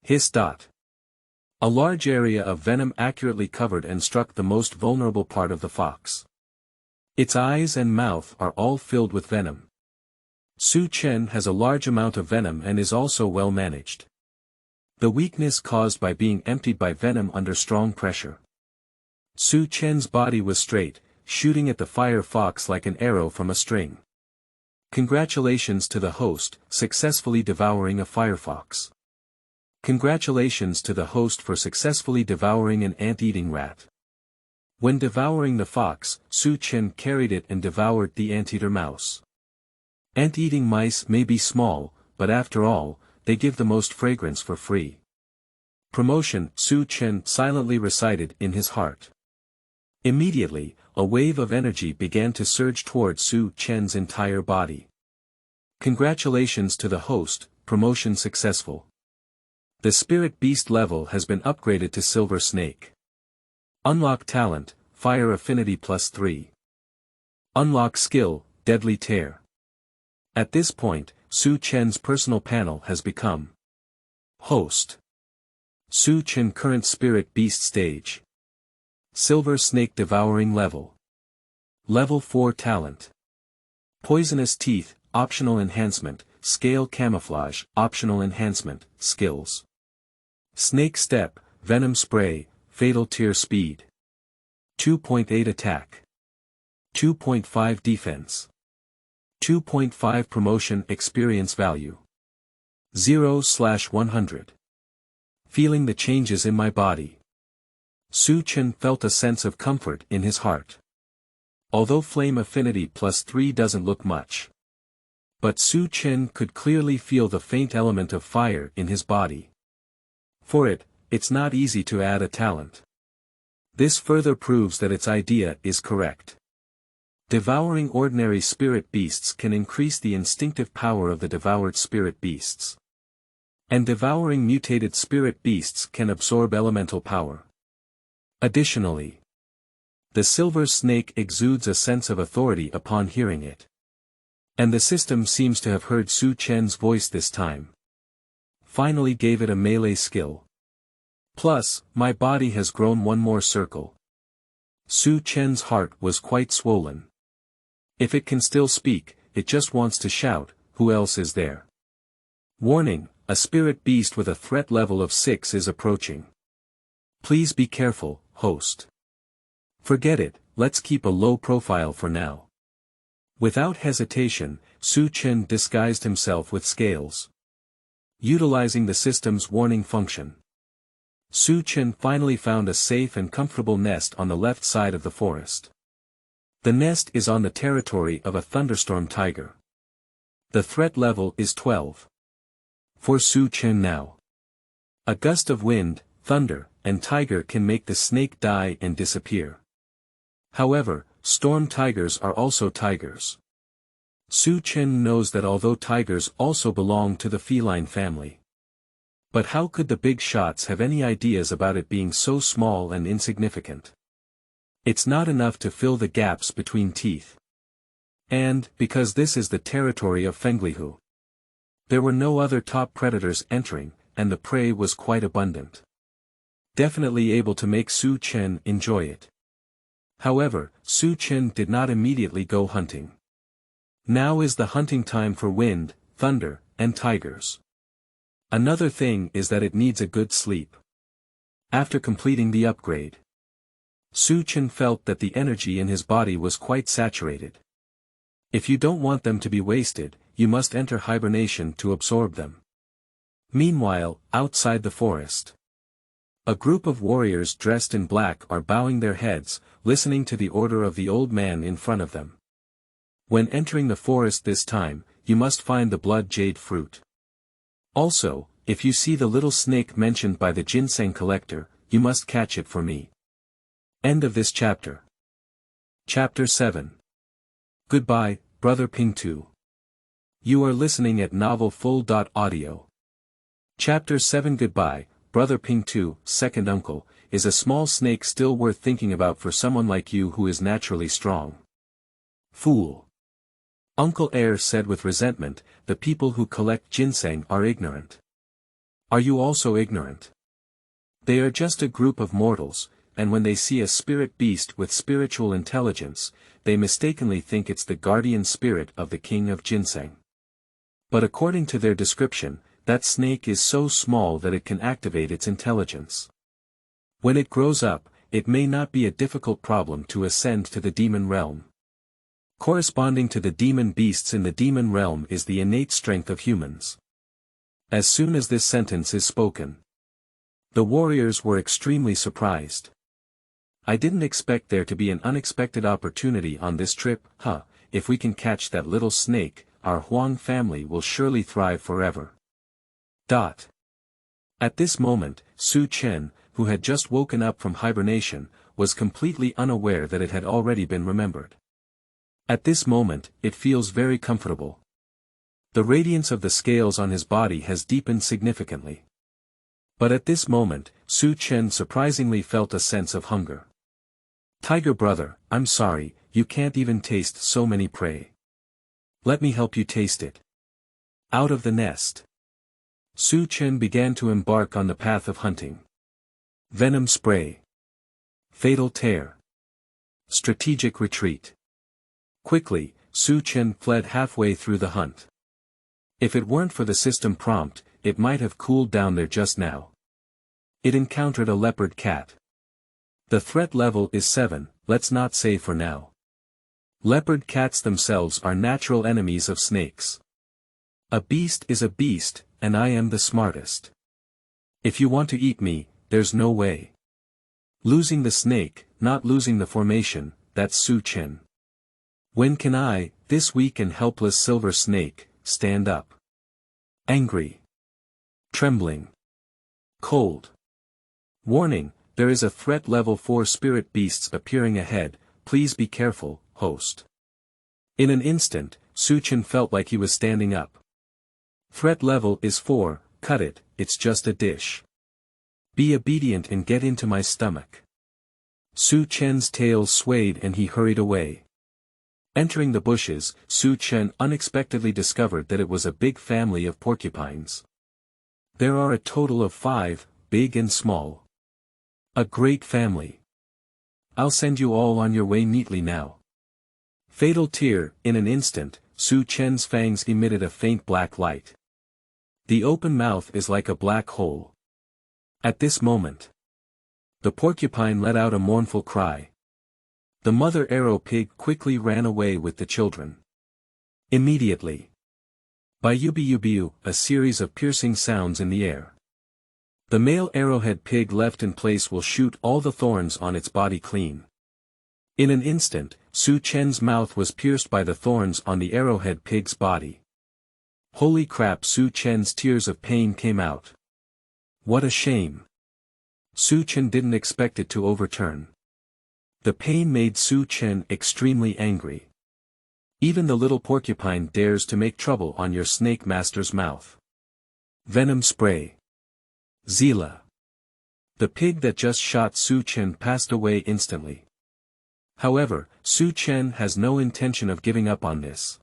Hiss. A large area of venom accurately covered and struck the most vulnerable part of the fox. Its eyes and mouth are all filled with venom. Xu Chen has a large amount of venom and is also well managed. The weakness caused by being emptied by venom under strong pressure. Xu Chen's body was straight, shooting at the fire fox like an arrow from a string. Congratulations to the host, successfully devouring a firefox. Congratulations to the host for successfully devouring an ant-eating rat. When devouring the fox, Xu Chen carried it and devoured the anteater mouse. Ant-eating mice may be small, but after all, they give the most fragrance for free. Promotion, Xu Chen silently recited in his heart. Immediately, a wave of energy began to surge towards Xu Chen's entire body. Congratulations to the host, promotion successful. The spirit beast level has been upgraded to silver snake. Unlock talent, fire affinity +3. Unlock skill, deadly tear. At this point, Xu Chen's personal panel has become host. Xu Chen current spirit beast stage. Silver snake devouring level. Level 4 talent. Poisonous teeth, optional enhancement, scale camouflage, optional enhancement, skills. Snake step, venom spray, fatal tear speed. 2.8 attack. 2.5 defense. 2.5 promotion experience value. 0/100. Feeling the changes in my body. Xu Chen felt a sense of comfort in his heart. Although flame affinity +3 doesn't look much. But Xu Chen could clearly feel the faint element of fire in his body. For it, it's not easy to add a talent. This further proves that its idea is correct. Devouring ordinary spirit beasts can increase the instinctive power of the devoured spirit beasts. And devouring mutated spirit beasts can absorb elemental power. Additionally, the silver snake exudes a sense of authority upon hearing it. And the system seems to have heard Xu Chen's voice this time. Finally gave it a melee skill. Plus, my body has grown one more circle. Xu Chen's heart was quite swollen. If it can still speak, it just wants to shout, who else is there? Warning, a spirit beast with a threat level of 6 is approaching. Please be careful, host. Forget it, let's keep a low profile for now. Without hesitation, Xu Chen disguised himself with scales. Utilizing the system's warning function. Xu Chen finally found a safe and comfortable nest on the left side of the forest. The nest is on the territory of a thunderstorm tiger. The threat level is 12. For Xu Chen now. A gust of wind, thunder, and tiger can make the snake die and disappear. However, storm tigers are also tigers. Xu Chen knows that although tigers also belong to the feline family. But how could the big shots have any ideas about it being so small and insignificant? It's not enough to fill the gaps between teeth. And, because this is the territory of Fenglihu. There were no other top predators entering, and the prey was quite abundant. Definitely able to make Xu Chen enjoy it. However, Xu Chen did not immediately go hunting. Now is the hunting time for wind, thunder, and tigers. Another thing is that it needs a good sleep. After completing the upgrade, Xu Chen felt that the energy in his body was quite saturated. If you don't want them to be wasted, you must enter hibernation to absorb them. Meanwhile, outside the forest, a group of warriors dressed in black are bowing their heads, listening to the order of the old man in front of them. When entering the forest this time, you must find the blood jade fruit. Also, if you see the little snake mentioned by the ginseng collector, you must catch it for me. End of this chapter. Chapter 7. Goodbye, Brother Pingtou. You are listening at novelfull.audio. Chapter 7. Goodbye, Brother Pingtou, second uncle, is a small snake still worth thinking about for someone like you who is naturally strong. Fool. Uncle Air said with resentment, the people who collect ginseng are ignorant. Are you also ignorant? They are just a group of mortals, and when they see a spirit beast with spiritual intelligence, they mistakenly think it's the guardian spirit of the king of ginseng. But according to their description, that snake is so small that it can activate its intelligence. When it grows up, it may not be a difficult problem to ascend to the demon realm. Corresponding to the demon beasts in the demon realm is the innate strength of humans. As soon as this sentence is spoken, the warriors were extremely surprised. I didn't expect there to be an unexpected opportunity on this trip, if we can catch that little snake, our Huang family will surely thrive forever. At this moment, Xu Chen, who had just woken up from hibernation, was completely unaware that it had already been remembered. At this moment, it feels very comfortable. The radiance of the scales on his body has deepened significantly. But at this moment, Xu Chen surprisingly felt a sense of hunger. Tiger brother, I'm sorry, you can't even taste so many prey. Let me help you taste it. Out of the nest, Xu Chen began to embark on the path of hunting. Venom spray. Fatal tear. Strategic retreat. Quickly, Xu Chen fled halfway through the hunt. If it weren't for the system prompt, it might have cooled down there just now. It encountered a leopard cat. The threat level is 7, let's not say for now. Leopard cats themselves are natural enemies of snakes. A beast is a beast, and I am the smartest. If you want to eat me, there's no way. Losing the snake, not losing the formation, that's Xu Chen. When can I, this weak and helpless silver snake, stand up? Angry. Trembling. Cold. Warning, there is a threat level 4 spirit beasts appearing ahead, please be careful, host. In an instant, Xu Chen felt like he was standing up. Threat level is 4, cut it, it's just a dish. Be obedient and get into my stomach. Xu Chen's tail swayed and he hurried away. Entering the bushes, Xu Chen unexpectedly discovered that it was a big family of porcupines. There are a total of 5, big and small. A great family. I'll send you all on your way neatly now. Fatal tear, in an instant, Xu Chen's fangs emitted a faint black light. The open mouth is like a black hole. At this moment, the porcupine let out a mournful cry. The mother arrow pig quickly ran away with the children. Immediately, by yubi-yubi, a series of piercing sounds in the air. The male arrowhead pig left in place will shoot all the thorns on its body clean. In an instant, Xu Chen's mouth was pierced by the thorns on the arrowhead pig's body. Holy crap, Xu Chen's tears of pain came out. What a shame. Xu Chen didn't expect it to overturn. The pain made Xu Chen extremely angry. Even the little porcupine dares to make trouble on your snake master's mouth. Venom spray. Zila. The pig that just shot Xu Chen passed away instantly. However, Xu Chen has no intention of giving up on this.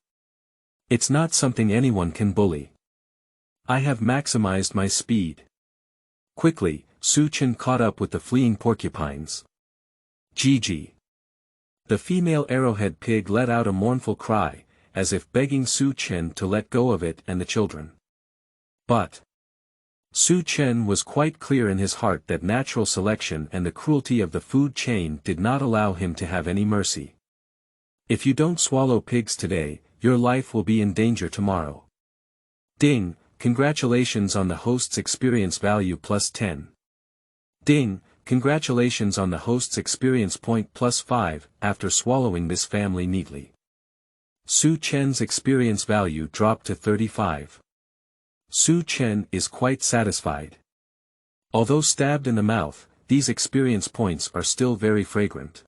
It's not something anyone can bully. I have maximized my speed. Quickly, Xu Chen caught up with the fleeing porcupines. GG. The female arrowhead pig let out a mournful cry, as if begging Xu Chen to let go of it and the children. But Xu Chen was quite clear in his heart that natural selection and the cruelty of the food chain did not allow him to have any mercy. If you don't swallow pigs today, your life will be in danger tomorrow. Ding, congratulations on the host's experience value plus 10. Ding, congratulations on the host's experience point plus 5 after swallowing this family neatly. Xu Chen's experience value dropped to 35. Xu Chen is quite satisfied. Although stabbed in the mouth, these experience points are still very fragrant.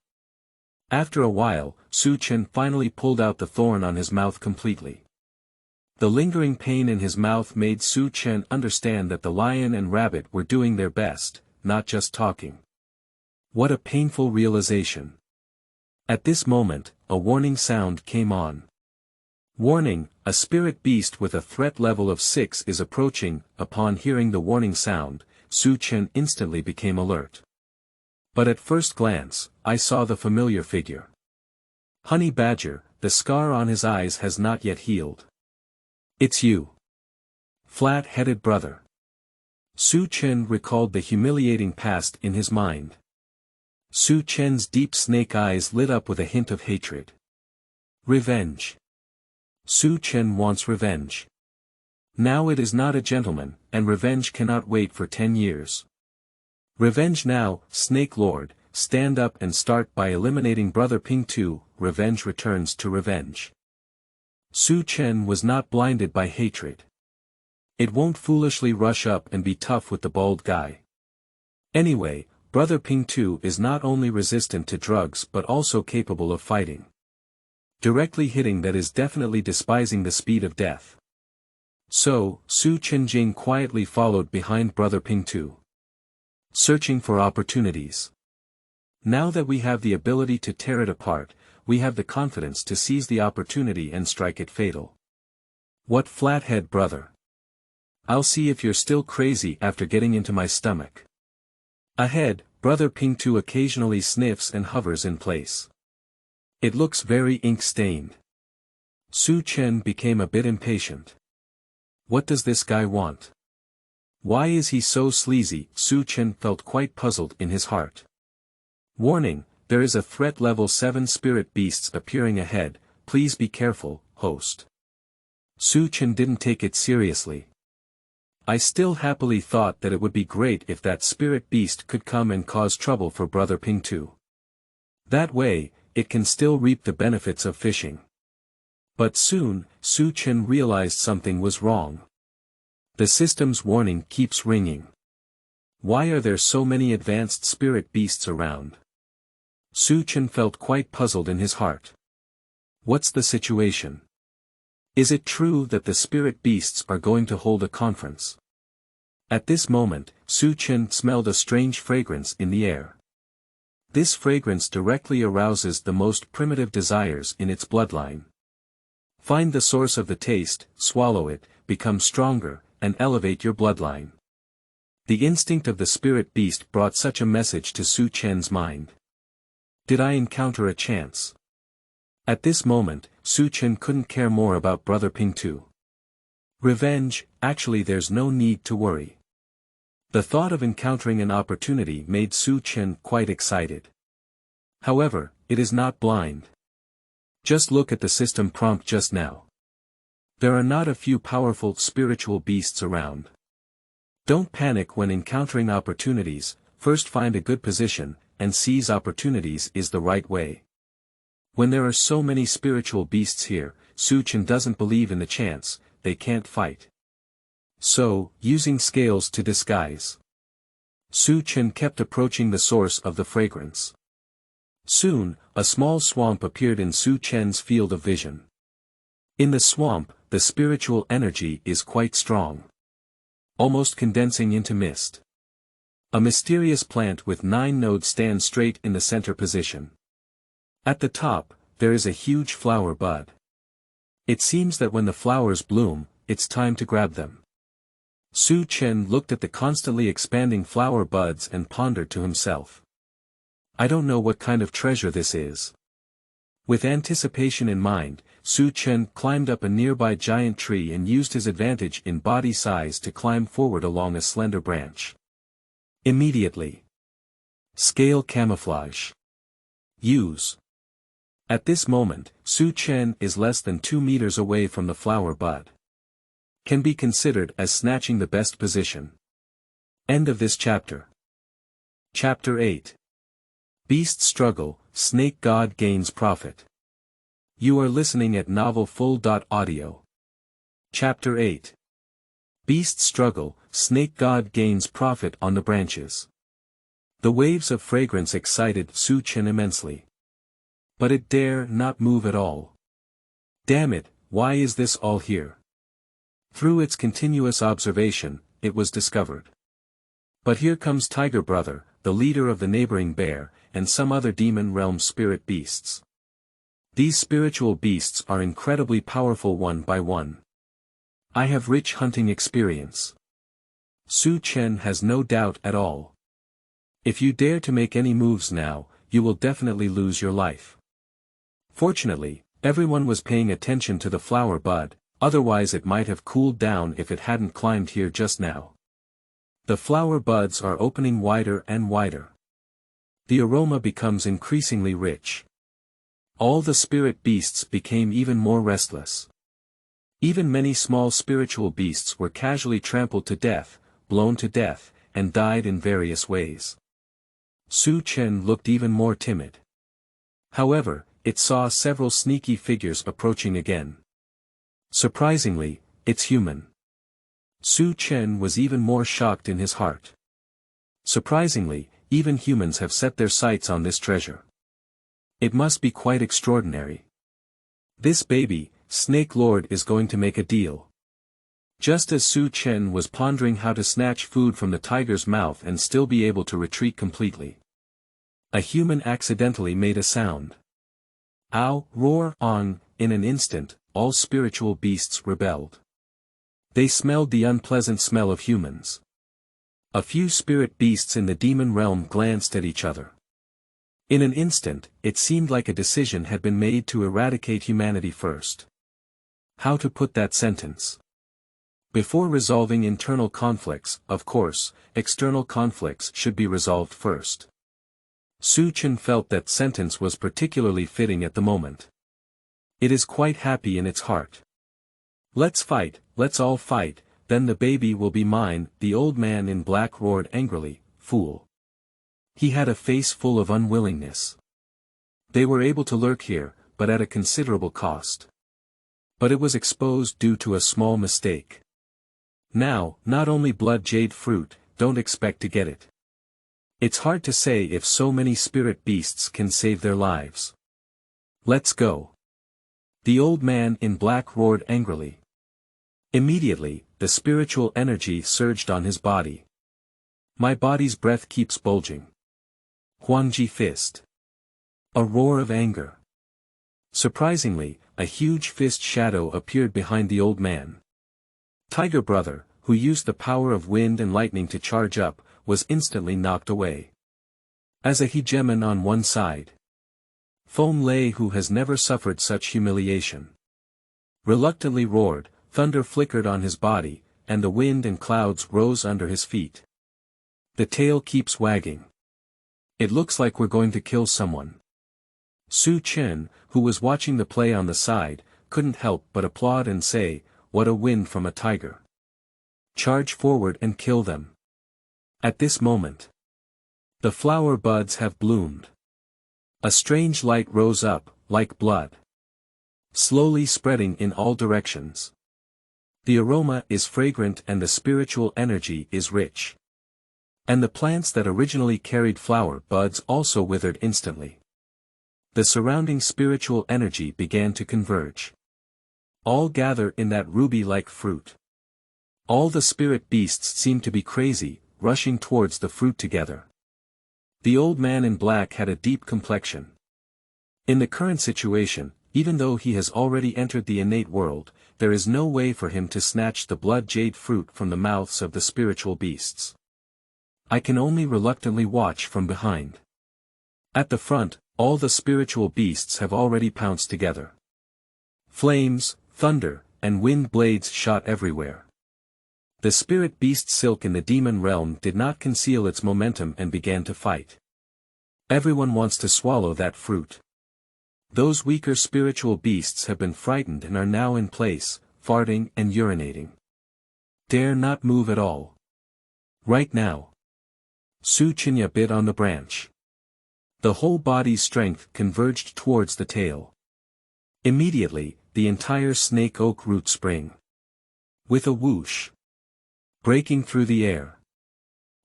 After a while, Xu Chen finally pulled out the thorn on his mouth completely. The lingering pain in his mouth made Xu Chen understand that the lion and rabbit were doing their best, not just talking. What a painful realization. At this moment, a warning sound came on. Warning, a spirit beast with a threat level of 6 is approaching. Upon hearing the warning sound, Xu Chen instantly became alert. But at first glance, I saw the familiar figure. Honey Badger, the scar on his eyes has not yet healed. It's you. Flat-headed brother. Xu Chen recalled the humiliating past in his mind. Xu Chen's deep snake eyes lit up with a hint of hatred. Revenge. Xu Chen wants revenge. Now it is not a gentleman, and revenge cannot wait for 10 years. Revenge now, Snake Lord, stand up and start by eliminating Brother Pingtou. Revenge returns to revenge. Xu Chen was not blinded by hatred. It won't foolishly rush up and be tough with the bald guy. Anyway, Brother Pingtou is not only resistant to drugs but also capable of fighting. Directly hitting that is definitely despising the speed of death. So, Xu Chenjing quietly followed behind Brother Pingtou. Searching for opportunities. Now that we have the ability to tear it apart, we have the confidence to seize the opportunity and strike it fatal. What flathead brother? I'll see if you're still crazy after getting into my stomach. Ahead, Brother Pingtou occasionally sniffs and hovers in place. It looks very ink-stained. Xu Chen became a bit impatient. What does this guy want? Why is he so sleazy? Xu Chen felt quite puzzled in his heart. Warning, there is a threat level 7 spirit beasts appearing ahead, please be careful, host. Xu Chen didn't take it seriously. I still happily thought that it would be great if that spirit beast could come and cause trouble for Brother Pingtou. That way, it can still reap the benefits of fishing. But soon, Xu Chen realized something was wrong. The system's warning keeps ringing. Why are there so many advanced spirit beasts around? Xu Chen felt quite puzzled in his heart. What's the situation? Is it true that the spirit beasts are going to hold a conference? At this moment, Xu Chen smelled a strange fragrance in the air. This fragrance directly arouses the most primitive desires in its bloodline. Find the source of the taste, swallow it, become stronger, and elevate your bloodline. The instinct of the spirit beast brought such a message to Xu Chen's mind. Did I encounter a chance? At this moment, Xu Chen couldn't care more about Brother Pingtou. Revenge, actually there's no need to worry. The thought of encountering an opportunity made Xu Chen quite excited. However, it is not blind. Just look at the system prompt just now. There are not a few powerful spiritual beasts around. Don't panic when encountering opportunities, first find a good position, and seize opportunities is the right way. When there are so many spiritual beasts here, Xu Chen doesn't believe in the chance, they can't fight. So, using scales to disguise. Xu Chen kept approaching the source of the fragrance. Soon, a small swamp appeared in Xu Chen's field of vision. In the swamp, the spiritual energy is quite strong. Almost condensing into mist. A mysterious plant with 9 nodes stands straight in the center position. At the top, there is a huge flower bud. It seems that when the flowers bloom, it's time to grab them. Xu Chen looked at the constantly expanding flower buds and pondered to himself. I don't know what kind of treasure this is. With anticipation in mind, Xu Chen climbed up a nearby giant tree and used his advantage in body size to climb forward along a slender branch. Immediately. Scale camouflage. Use. At this moment, Xu Chen is less than 2 meters away from the flower bud. Can be considered as snatching the best position. End of this chapter. Chapter 8. Beast Struggle, Snake God Gains Profit. You are listening at novelfull.audio. Chapter 8. Beast Struggle, Snake God Gains Profit on the Branches. The waves of fragrance excited Xu Chen immensely. But it dare not move at all. Damn it, why is this all here? Through its continuous observation, it was discovered. But here comes Tiger Brother, the leader of the neighboring bear, and some other demon realm spirit beasts. These spiritual beasts are incredibly powerful one by one. I have rich hunting experience. Xu Chen has no doubt at all. If you dare to make any moves now, you will definitely lose your life. Fortunately, everyone was paying attention to the flower bud, otherwise it might have cooled down if it hadn't climbed here just now. The flower buds are opening wider and wider. The aroma becomes increasingly rich. All the spirit beasts became even more restless. Even many small spiritual beasts were casually trampled to death, blown to death, and died in various ways. Xu Chen looked even more timid. However, it saw several sneaky figures approaching again. Surprisingly, it's human. Xu Chen was even more shocked in his heart. Surprisingly, even humans have set their sights on this treasure. It must be quite extraordinary. This baby, Snake Lord is going to make a deal. Just as Xu Chen was pondering how to snatch food from the tiger's mouth and still be able to retreat completely. A human accidentally made a sound. Ow, roar, on, in an instant, all spiritual beasts rebelled. They smelled the unpleasant smell of humans. A few spirit beasts in the demon realm glanced at each other. In an instant, it seemed like a decision had been made to eradicate humanity first. How to put that sentence? Before resolving internal conflicts, of course, external conflicts should be resolved first. Xu Chen felt that sentence was particularly fitting at the moment. It is quite happy in its heart. Let's fight, let's all fight, then the baby will be mine, the old man in black roared angrily, fool. He had a face full of unwillingness. They were able to lurk here, but at a considerable cost. But it was exposed due to a small mistake. Now, not only blood jade fruit, don't expect to get it. It's hard to say if so many spirit beasts can save their lives. Let's go. The old man in black roared angrily. Immediately, the spiritual energy surged on his body. My body's breath keeps bulging. Huangji fist. A roar of anger. Surprisingly, a huge fist shadow appeared behind the old man. Tiger Brother, who used the power of wind and lightning to charge up, was instantly knocked away. As a hegemon on one side. Foam Lei, who has never suffered such humiliation, reluctantly roared, thunder flickered on his body, and the wind and clouds rose under his feet. The tail keeps wagging. It looks like we're going to kill someone. Xu Chen, who was watching the play on the side, couldn't help but applaud and say, what a win from a tiger. Charge forward and kill them. At this moment, the flower buds have bloomed. A strange light rose up, like blood, slowly spreading in all directions. The aroma is fragrant and the spiritual energy is rich. And the plants that originally carried flower buds also withered instantly. The surrounding spiritual energy began to converge. All gather in that ruby-like fruit. All the spirit beasts seem to be crazy, rushing towards the fruit together. The old man in black had a deep complexion. In the current situation, even though he has already entered the innate world, there is no way for him to snatch the blood jade fruit from the mouths of the spiritual beasts. I can only reluctantly watch from behind. At the front, All the spiritual beasts have already pounced together. Flames, thunder, and wind blades shot everywhere. The spirit beast Silk in the demon realm did not conceal its momentum and began to fight. Everyone wants to swallow that fruit. Those weaker spiritual beasts have been frightened and are now in place, farting and urinating. Dare not move at all. Right now. Xu Chen bit on the branch. The whole body's strength converged towards the tail. Immediately, the entire snake oak root sprang. With a whoosh. Breaking through the air.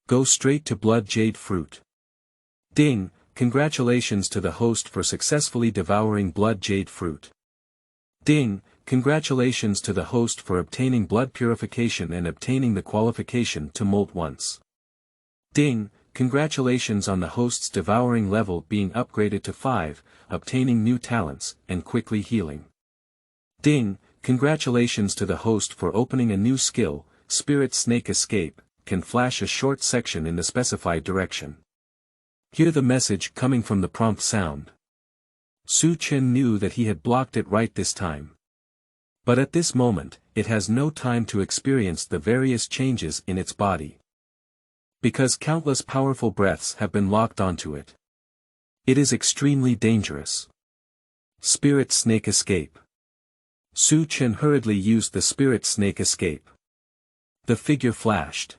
Go straight to blood jade fruit. Ding, congratulations to the host for successfully devouring blood jade fruit. Ding, congratulations to the host for obtaining blood purification and obtaining the qualification to molt once. Ding, congratulations on the host's devouring level being upgraded to 5, obtaining new talents, and quickly healing. Ding, congratulations to the host for opening a new skill, Spirit Snake Escape, can flash a short section in the specified direction. Hear the message coming from the prompt sound. Xu Chen knew that he had blocked it right this time. But at this moment, it has no time to experience the various changes in its body. Because countless powerful breaths have been locked onto it. It is extremely dangerous. Spirit Snake Escape. Xu Chen hurriedly used the Spirit Snake Escape. The figure flashed.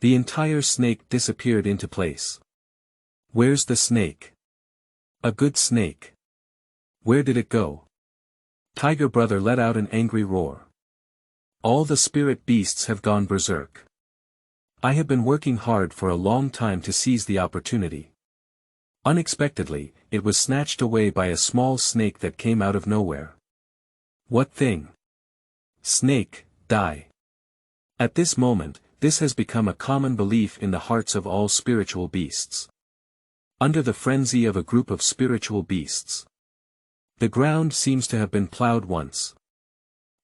The entire snake disappeared into place. Where's the snake? A good snake. Where did it go? Tiger Brother let out an angry roar. All the spirit beasts have gone berserk. I have been working hard for a long time to seize the opportunity. Unexpectedly, it was snatched away by a small snake that came out of nowhere. What thing? Snake, die. At this moment, this has become a common belief in the hearts of all spiritual beasts. Under the frenzy of a group of spiritual beasts. The ground seems to have been plowed once.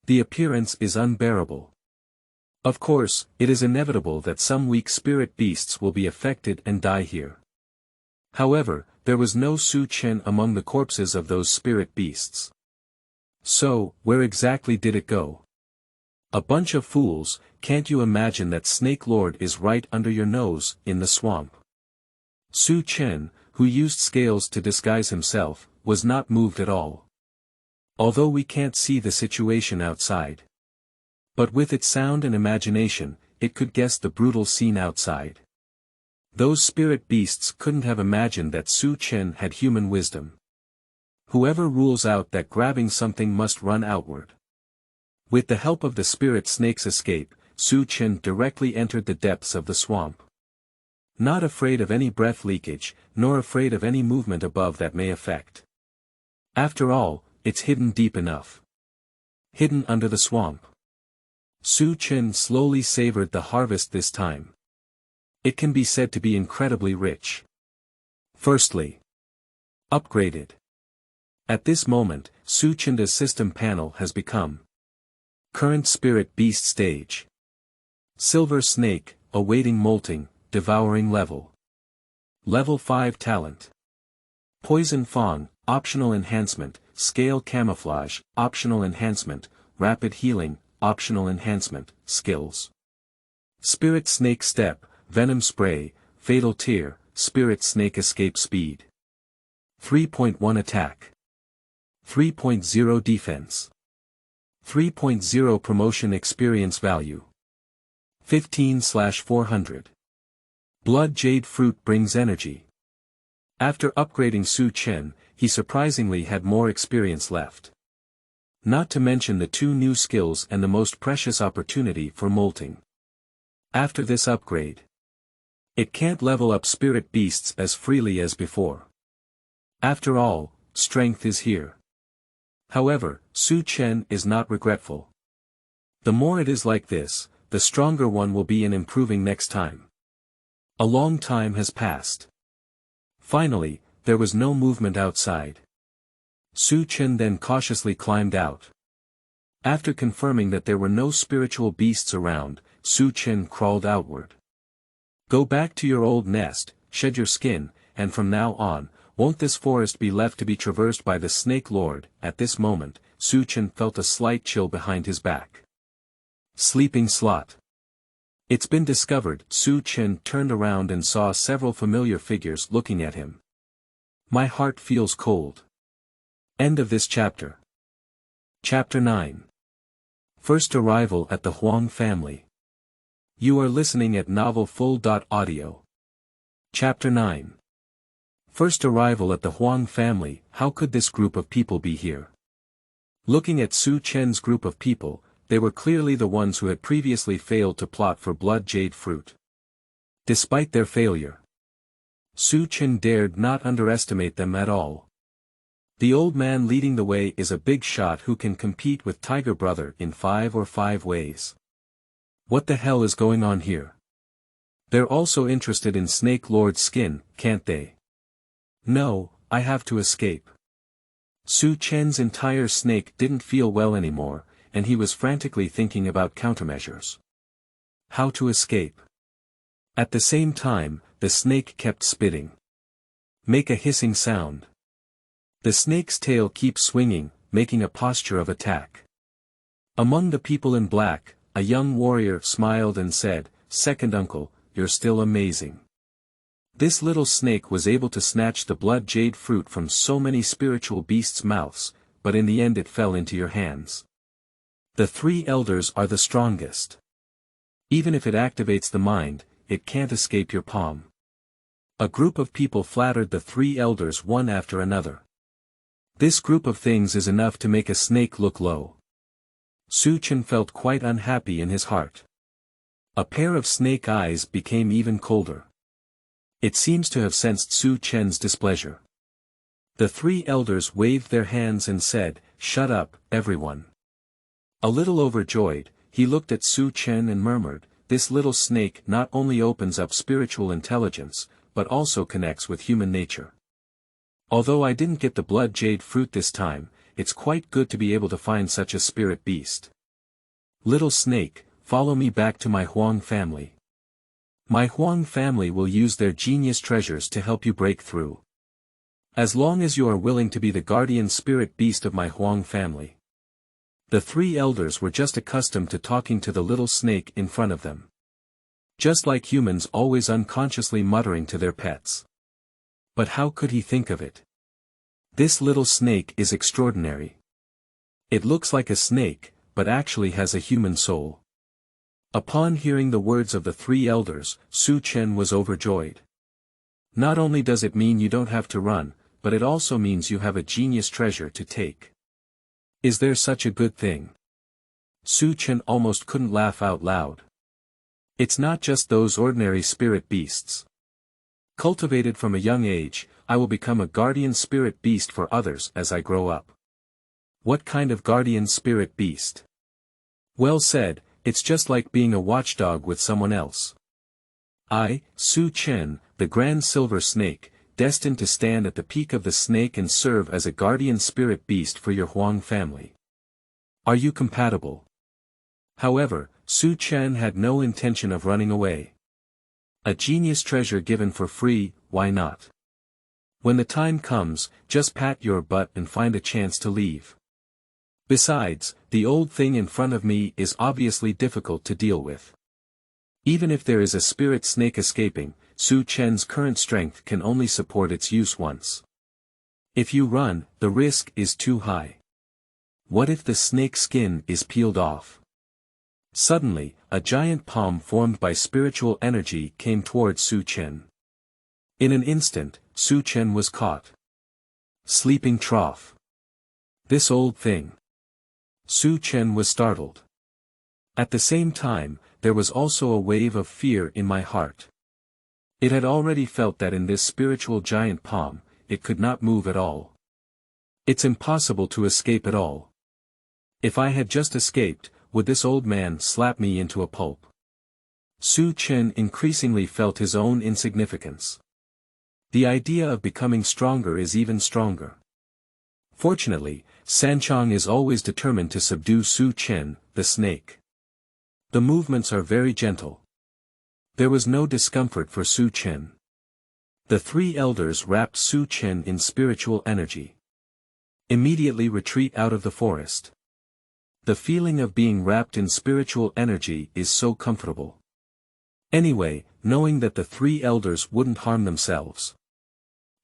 The appearance is unbearable. Of course, it is inevitable that some weak spirit beasts will be affected and die here. However, there was no Xu Chen among the corpses of those spirit beasts. So, where exactly did it go? A bunch of fools, can't you imagine that Snake Lord is right under your nose, in the swamp? Xu Chen, who used scales to disguise himself, was not moved at all. Although we can't see the situation outside. But with its sound and imagination, it could guess the brutal scene outside. Those spirit beasts couldn't have imagined that Xu Chen had human wisdom. Whoever rules out that grabbing something must run outward. With the help of the spirit snake's escape, Xu Chen directly entered the depths of the swamp. Not afraid of any breath leakage, nor afraid of any movement above that may affect. After all, it's hidden deep enough. Hidden under the swamp. Xu Chen slowly savored the harvest this time. It can be said to be incredibly rich. Firstly, upgraded. At this moment, Xu Chen's system panel has become current spirit beast stage. Silver snake, awaiting molting, devouring level. Level 5 talent. Poison Fang, optional enhancement, scale camouflage, optional enhancement, rapid healing, optional enhancement, skills. Spirit snake step, venom spray, fatal tear, spirit snake escape speed. 3.1 attack. 3.0 defense. 3.0 promotion experience value. 15/400. Blood jade fruit brings energy. After upgrading Xu Chen, he surprisingly had more experience left. Not to mention the 2 new skills and the most precious opportunity for molting. After this upgrade, it can't level up spirit beasts as freely as before. After all, strength is here. However, Xu Chen is not regretful. The more it is like this, the stronger one will be in improving next time. A long time has passed. Finally, there was no movement outside. Xu Chen then cautiously climbed out. After confirming that there were no spiritual beasts around, Xu Chen crawled outward. Go back to your old nest, shed your skin, and from now on, won't this forest be left to be traversed by the Snake Lord? At this moment, Xu Chen felt a slight chill behind his back. Sleeping slot. It's been discovered. Xu Chen turned around and saw several familiar figures looking at him. My heart feels cold. End of this chapter. Chapter 9. First arrival at the Huang family. You are listening at novelfull.audio. Chapter 9. First arrival at the Huang family. How could this group of people be here? Looking at Xu Chen's group of people, they were clearly the ones who had previously failed to plot for blood jade fruit. Despite their failure, Xu Chen dared not underestimate them at all. The old man leading the way is a big shot who can compete with Tiger Brother in 5 ways. What the hell is going on here? They're also interested in Snake Lord's skin, can't they? No, I have to escape. Xu Chen's entire snake didn't feel well anymore, and he was frantically thinking about countermeasures. How to escape? At the same time, the snake kept spitting. Make a hissing sound. The snake's tail keeps swinging, making a posture of attack. Among the people in black, a young warrior smiled and said, "Second uncle, you're still amazing." This little snake was able to snatch the blood jade fruit from so many spiritual beasts' mouths, but in the end it fell into your hands. The three elders are the strongest. Even if it activates the mind, it can't escape your palm. A group of people flattered the three elders one after another. This group of things is enough to make a snake look low. Xu Chen felt quite unhappy in his heart. A pair of snake eyes became even colder. It seems to have sensed Xu Chen's displeasure. The three elders waved their hands and said, "Shut up, everyone." A little overjoyed, he looked at Xu Chen and murmured, "This little snake not only opens up spiritual intelligence, but also connects with human nature. Although I didn't get the blood jade fruit this time, it's quite good to be able to find such a spirit beast. Little snake, follow me back to my Huang family. My Huang family will use their genius treasures to help you break through. As long as you are willing to be the guardian spirit beast of my Huang family." The three elders were just accustomed to talking to the little snake in front of them. Just like humans always unconsciously muttering to their pets. But how could he think of it? This little snake is extraordinary. It looks like a snake, but actually has a human soul. Upon hearing the words of the three elders, Xu Chen was overjoyed. Not only does it mean you don't have to run, but it also means you have a genius treasure to take. Is there such a good thing? Xu Chen almost couldn't laugh out loud. It's not just those ordinary spirit beasts. Cultivated from a young age, I will become a guardian spirit beast for others as I grow up. What kind of guardian spirit beast? Well said, it's just like being a watchdog with someone else. I, Xu Chen, the Grand Silver Snake, destined to stand at the peak of the snake and serve as a guardian spirit beast for your Huang family. Are you compatible? However, Xu Chen had no intention of running away. A genius treasure given for free, why not? When the time comes, just pat your butt and find a chance to leave. Besides, the old thing in front of me is obviously difficult to deal with. Even if there is a spirit snake escaping, Xu Chen's current strength can only support its use once. If you run, the risk is too high. What if the snake skin is peeled off? Suddenly, a giant palm formed by spiritual energy came towards Xu Chen. In an instant, Xu Chen was caught. Sleeping trough. This old thing. Xu Chen was startled. At the same time, there was also a wave of fear in my heart. It had already felt that in this spiritual giant palm, it could not move at all. It's impossible to escape at all. If I had just escaped, would this old man slap me into a pulp? Xu Chen increasingly felt his own insignificance. The idea of becoming stronger is even stronger. Fortunately, Sanchong is always determined to subdue Xu Chen, the snake. The movements are very gentle. There was no discomfort for Xu Chen. The three elders wrapped Xu Chen in spiritual energy. Immediately retreat out of the forest. The feeling of being wrapped in spiritual energy is so comfortable. Anyway, knowing that the three elders wouldn't harm themselves.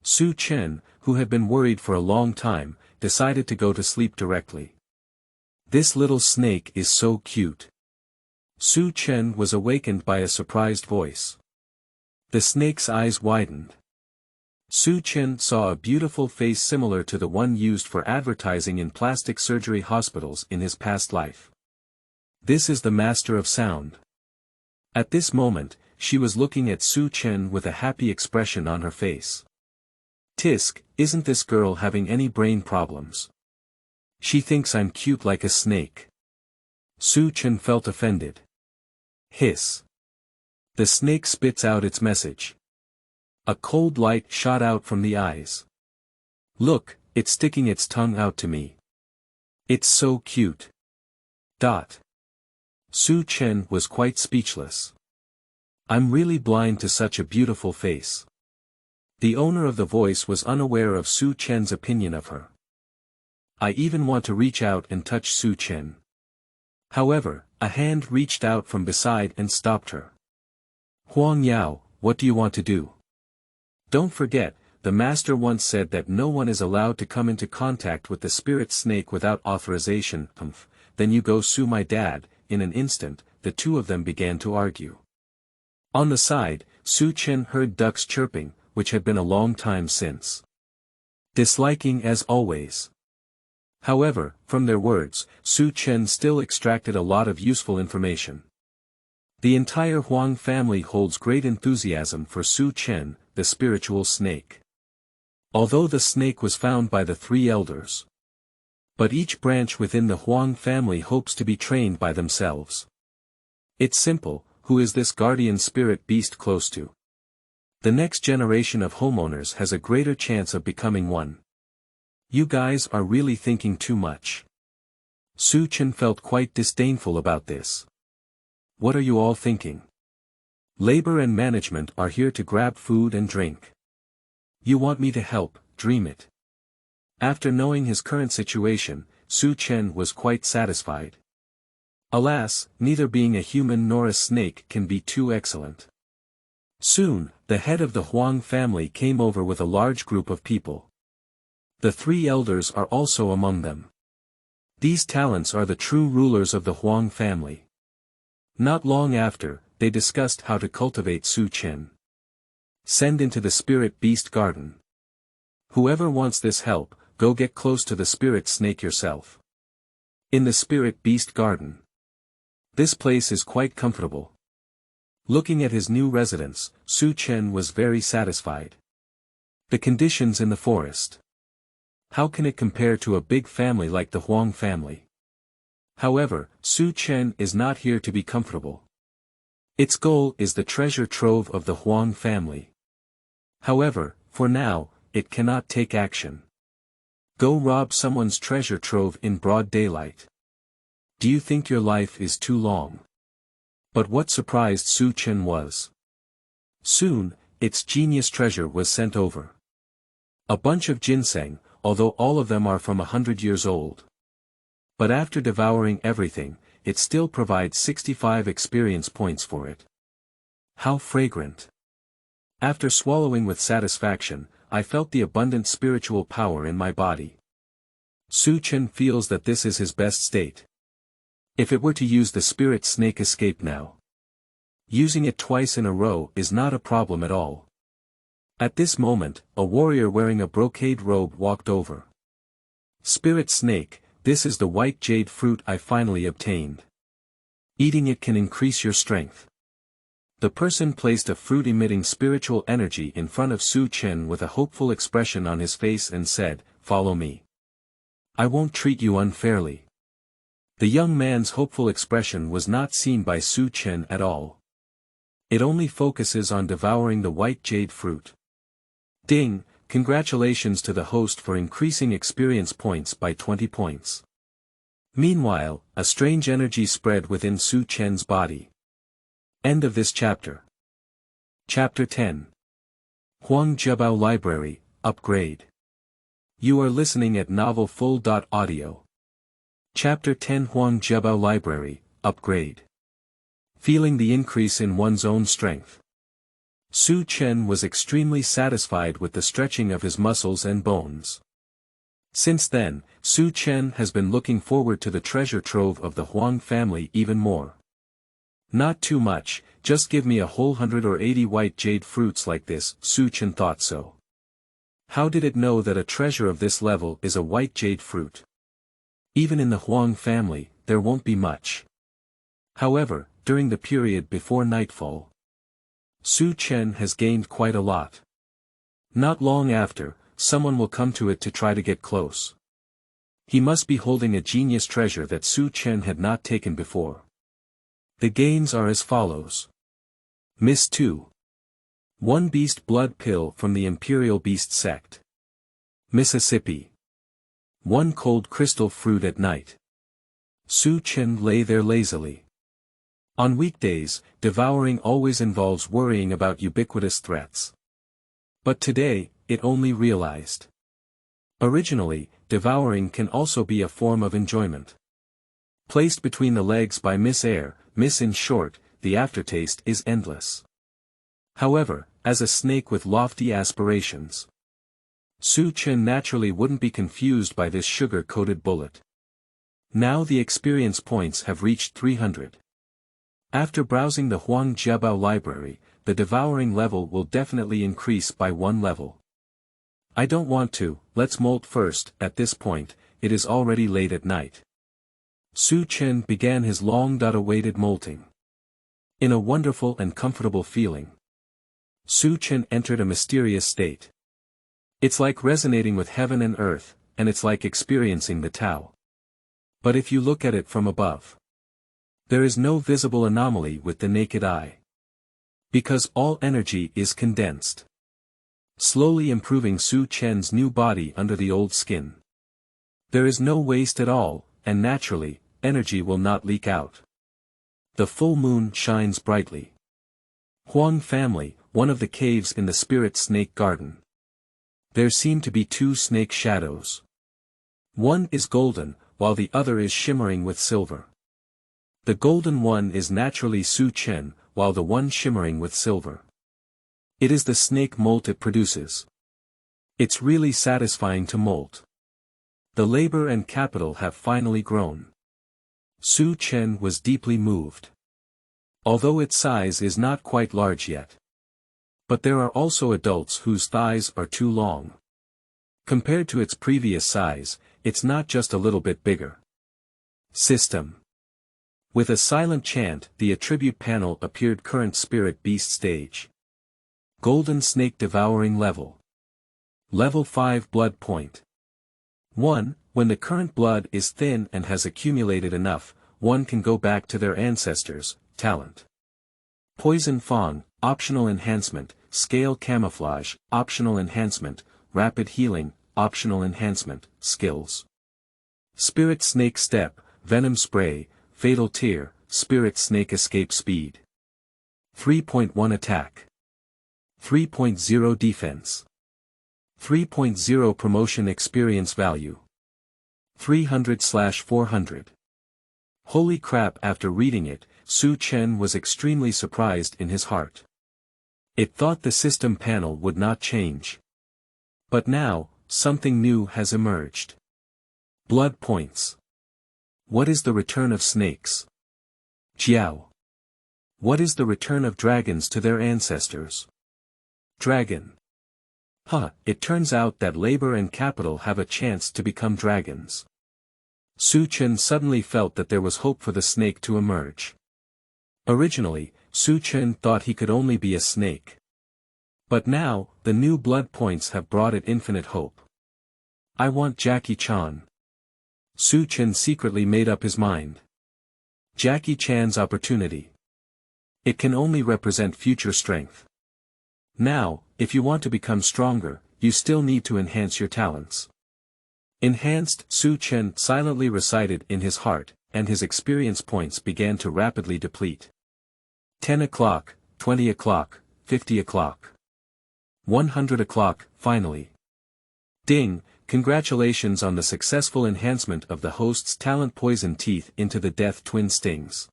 Xu Chen, who had been worried for a long time, decided to go to sleep directly. This little snake is so cute. Xu Chen was awakened by a surprised voice. The snake's eyes widened. Xu Chen saw a beautiful face similar to the one used for advertising in plastic surgery hospitals in his past life. This is the master of sound. At this moment, she was looking at Xu Chen with a happy expression on her face. Tisk, isn't this girl having any brain problems? She thinks I'm cute like a snake. Xu Chen felt offended. Hiss. The snake spits out its message. A cold light shot out from the eyes. Look, it's sticking its tongue out to me. It's so cute. Xu Chen was quite speechless. I'm really blind to such a beautiful face. The owner of the voice was unaware of Xu Chen's opinion of her. I even want to reach out and touch Xu Chen. However, a hand reached out from beside and stopped her. Huang Yao, what do you want to do? Don't forget, the master once said that no one is allowed to come into contact with the spirit snake without authorization. Then you go sue my dad. In an instant, the two of them began to argue. On the side, Xu Chen heard ducks chirping, which had been a long time since. Disliking as always. However, from their words, Xu Chen still extracted a lot of useful information. The entire Huang family holds great enthusiasm for Xu Chen, the spiritual snake. Although the snake was found by the three elders. But each branch within the Huang family hopes to be trained by themselves. It's simple, who is this guardian spirit beast close to? The next generation of homeowners has a greater chance of becoming one. You guys are really thinking too much. Xu Chen felt quite disdainful about this. What are you all thinking? Labor and management are here to grab food and drink. You want me to help, dream it. After knowing his current situation, Xu Chen was quite satisfied. Alas, neither being a human nor a snake can be too excellent. Soon, the head of the Huang family came over with a large group of people. The three elders are also among them. These talents are the true rulers of the Huang family. Not long after, they discussed how to cultivate Xu Chen. Send into the spirit beast garden. Whoever wants this help, go get close to the spirit snake yourself. In the spirit beast garden. This place is quite comfortable. Looking at his new residence, Xu Chen was very satisfied. The conditions in the forest. How can it compare to a big family like the Huang family? However, Xu Chen is not here to be comfortable. Its goal is the treasure trove of the Huang family. However, for now, it cannot take action. Go rob someone's treasure trove in broad daylight. Do you think your life is too long? But what surprised Xu Chen was. Soon, its genius treasure was sent over. A bunch of ginseng, although all of them are from 100 years old. But after devouring everything, it still provides 65 experience points for it. How fragrant! After swallowing with satisfaction, I felt the abundant spiritual power in my body. Xu Chen feels that this is his best state. If it were to use the spirit snake escape now. Using it twice in a row is not a problem at all. At this moment, a warrior wearing a brocade robe walked over. Spirit snake, this is the white jade fruit I finally obtained. Eating it can increase your strength. The person placed a fruit-emitting spiritual energy in front of Xu Chen with a hopeful expression on his face and said, "Follow me. I won't treat you unfairly." The young man's hopeful expression was not seen by Xu Chen at all. It only focuses on devouring the white jade fruit. Ding, congratulations to the host for increasing experience points by 20 points. Meanwhile, a strange energy spread within Xu Chen's body. End of this chapter. Chapter 10. Huang Jiabao Library, Upgrade. You are listening at Novel Full. Audio. Chapter 10 Huang Jiabao Library, Upgrade. Feeling the increase in one's own strength. Xu Chen was extremely satisfied with the stretching of his muscles and bones. Since then, Xu Chen has been looking forward to the treasure trove of the Huang family even more. Not too much, just give me a whole 180 white jade fruits like this, Xu Chen thought so. How did it know that a treasure of this level is a white jade fruit? Even in the Huang family, there won't be much. However, during the period before nightfall, Xu Chen has gained quite a lot. Not long after, someone will come to it to try to get close. He must be holding a genius treasure that Xu Chen had not taken before. The gains are as follows. Miss 2. 1 beast blood pill from the Imperial Beast sect. Mississippi. 1 cold crystal fruit at night. Xu Chen lay there lazily. On weekdays, devouring always involves worrying about ubiquitous threats. But today, it only realized. Originally, devouring can also be a form of enjoyment. Placed between the legs by Miss Air, Miss in short, the aftertaste is endless. However, as a snake with lofty aspirations, Xu Chen naturally wouldn't be confused by this sugar-coated bullet. Now the experience points have reached 300. After browsing the Huang Jiabao library, the devouring level will definitely increase by 1 level. I don't want to, let's molt first. At this point, it is already late at night. Xu Chen began his long-awaited molting. In a wonderful and comfortable feeling, Xu Chen entered a mysterious state. It's like resonating with heaven and earth, and it's like experiencing the Tao. But if you look at it from above, there is no visible anomaly with the naked eye. Because all energy is condensed, slowly improving Xu Chen's new body under the old skin. There is no waste at all, and naturally, energy will not leak out. The full moon shines brightly. Huang family, one of the caves in the spirit snake garden. There seem to be 2 snake shadows. One is golden, while the other is shimmering with silver. The golden one is naturally Xu Chen, while the one shimmering with silver. It is the snake molt it produces. It's really satisfying to molt. The labor and capital have finally grown. Xu Chen was deeply moved. Although its size is not quite large yet. But there are also adults whose thighs are too long. Compared to its previous size, it's not just a little bit bigger. System. With a silent chant, the attribute panel appeared. Current spirit beast stage. Golden snake devouring level. Level 5 blood point. 1. When the current blood is thin and has accumulated enough, one can go back to their ancestors. Talent. Poison Fang, optional enhancement. Scale camouflage, optional enhancement. Rapid healing, optional enhancement. Skills. Spirit snake step, venom spray, fatal tear, spirit snake escape speed. 3.1 attack. 3.0 defense. 3.0 promotion experience value. 300/400. Holy crap! After reading it, Xu Chen was extremely surprised in his heart. It thought the system panel would not change. But now, something new has emerged. Blood points. What is the return of snakes? Jiao. What is the return of dragons to their ancestors? Dragon. It turns out that labor and capital have a chance to become dragons. Xu Chen suddenly felt that there was hope for the snake to emerge. Originally, Xu Chen thought he could only be a snake. But now, the new blood points have brought it infinite hope. I want Jackie Chan. Xu Chen secretly made up his mind. Jackie Chan's opportunity. It can only represent future strength. Now, if you want to become stronger, you still need to enhance your talents. Enhanced, Xu Chen silently recited in his heart, and his experience points began to rapidly deplete. 10 o'clock, 20 o'clock, 50 o'clock. 100 o'clock, finally. Ding, congratulations on the successful enhancement of the host's talent poison teeth into the death twin stings.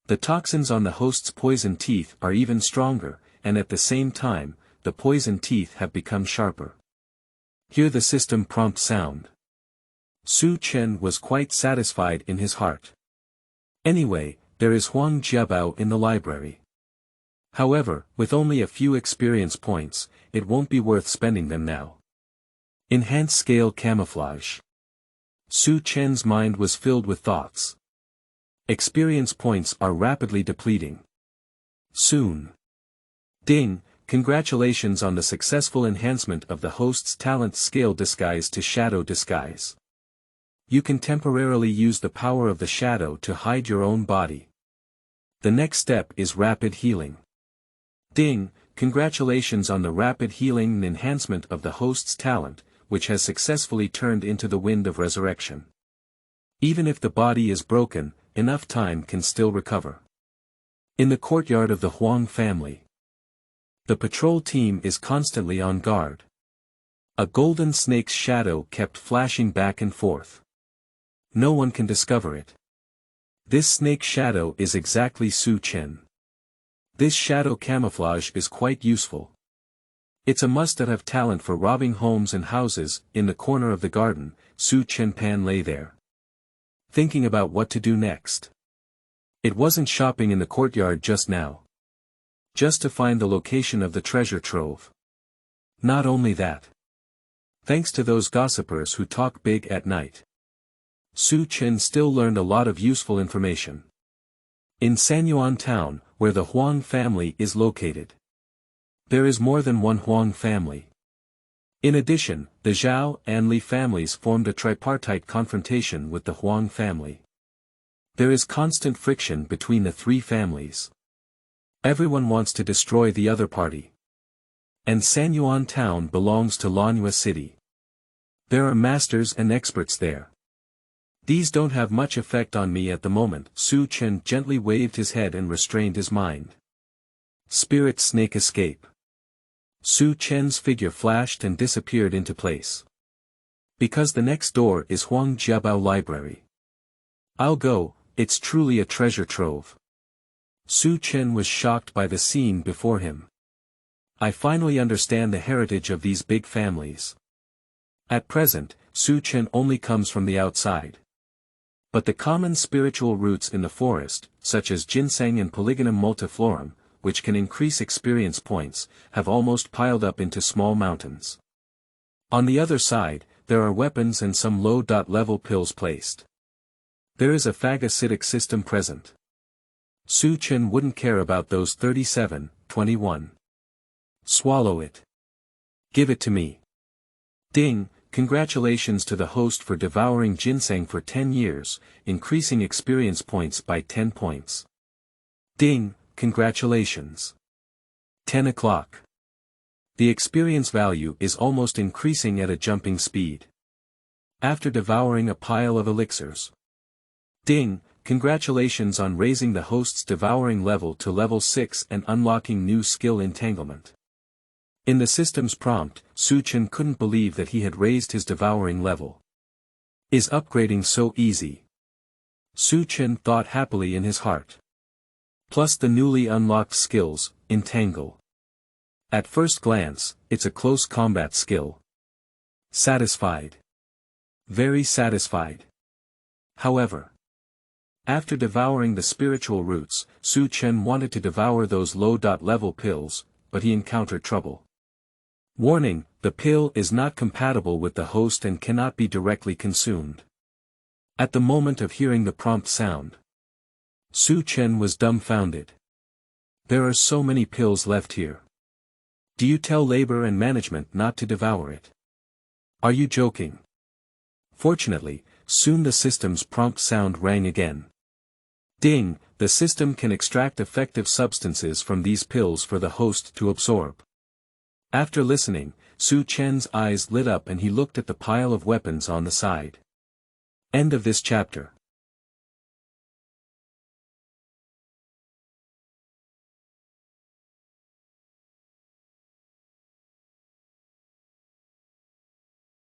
The toxins on the host's poison teeth are even stronger, and at the same time, the poison teeth have become sharper. Hear the system prompt sound. Xu Chen was quite satisfied in his heart. Anyway, there is Huang Jiabao in the library. However, with only a few experience points, it won't be worth spending them now. Enhance scale camouflage. Xu Chen's mind was filled with thoughts. Experience points are rapidly depleting. Soon. Ding, congratulations on the successful enhancement of the host's talent scale disguise to shadow disguise. You can temporarily use the power of the shadow to hide your own body. The next step is rapid healing. Ding, congratulations on the rapid healing and enhancement of the host's talent, which has successfully turned into the wind of resurrection. Even if the body is broken, enough time can still recover. In the courtyard of the Huang family. The patrol team is constantly on guard. A golden snake's shadow kept flashing back and forth. No one can discover it. This snake shadow is exactly Xu Chen. This shadow camouflage is quite useful. It's a must-have talent for robbing homes and houses. In the corner of the garden, Xu Chen Pan lay there, thinking about what to do next. It wasn't shopping in the courtyard just now. Just to find the location of the treasure trove. Not only that. Thanks to those gossipers who talk big at night. Xu Chen still learned a lot of useful information. In Sanyuan town, where the Huang family is located. There is more than one Huang family. In addition, the Zhao and Li families formed a tripartite confrontation with the Huang family. There is constant friction between the three families. Everyone wants to destroy the other party. And Sanyuan town belongs to Lanyue City. There are masters and experts there. These don't have much effect on me at the moment. Xu Chen gently waved his head and restrained his mind. Spirit snake escape. Xu Chen's figure flashed and disappeared into place. Because the next door is Huang Jiabao Library. I'll go, it's truly a treasure trove. Xu Chen was shocked by the scene before him. I finally understand the heritage of these big families. At present, Xu Chen only comes from the outside. But the common spiritual roots in the forest, such as ginseng and Polygonum multiflorum, which can increase experience points, have almost piled up into small mountains. On the other side, there are weapons and some low-level pills placed. There is a phagocytic system present. Xu Chen wouldn't care about those 37, 21. Swallow it. Give it to me. Ding, congratulations to the host for devouring ginseng for 10 years, increasing experience points by 10 points. Ding, congratulations. 10 o'clock. The experience value is almost increasing at a jumping speed. After devouring a pile of elixirs. Ding, congratulations on raising the host's devouring level to level 6 and unlocking new skill entanglement. In the system's prompt, Xu Chen couldn't believe that he had raised his devouring level. Is upgrading so easy? Xu Chen thought happily in his heart. Plus the newly unlocked skills, entangle. At first glance, it's a close combat skill. Satisfied. Very satisfied. However, after devouring the spiritual roots, Xu Chen wanted to devour those low-level pills, but he encountered trouble. Warning, the pill is not compatible with the host and cannot be directly consumed. At the moment of hearing the prompt sound, Xu Chen was dumbfounded. There are so many pills left here. Do you tell labor and management not to devour it? Are you joking? Fortunately, soon the system's prompt sound rang again. Ding, the system can extract effective substances from these pills for the host to absorb. After listening, Xu Chen's eyes lit up and he looked at the pile of weapons on the side. End of this chapter.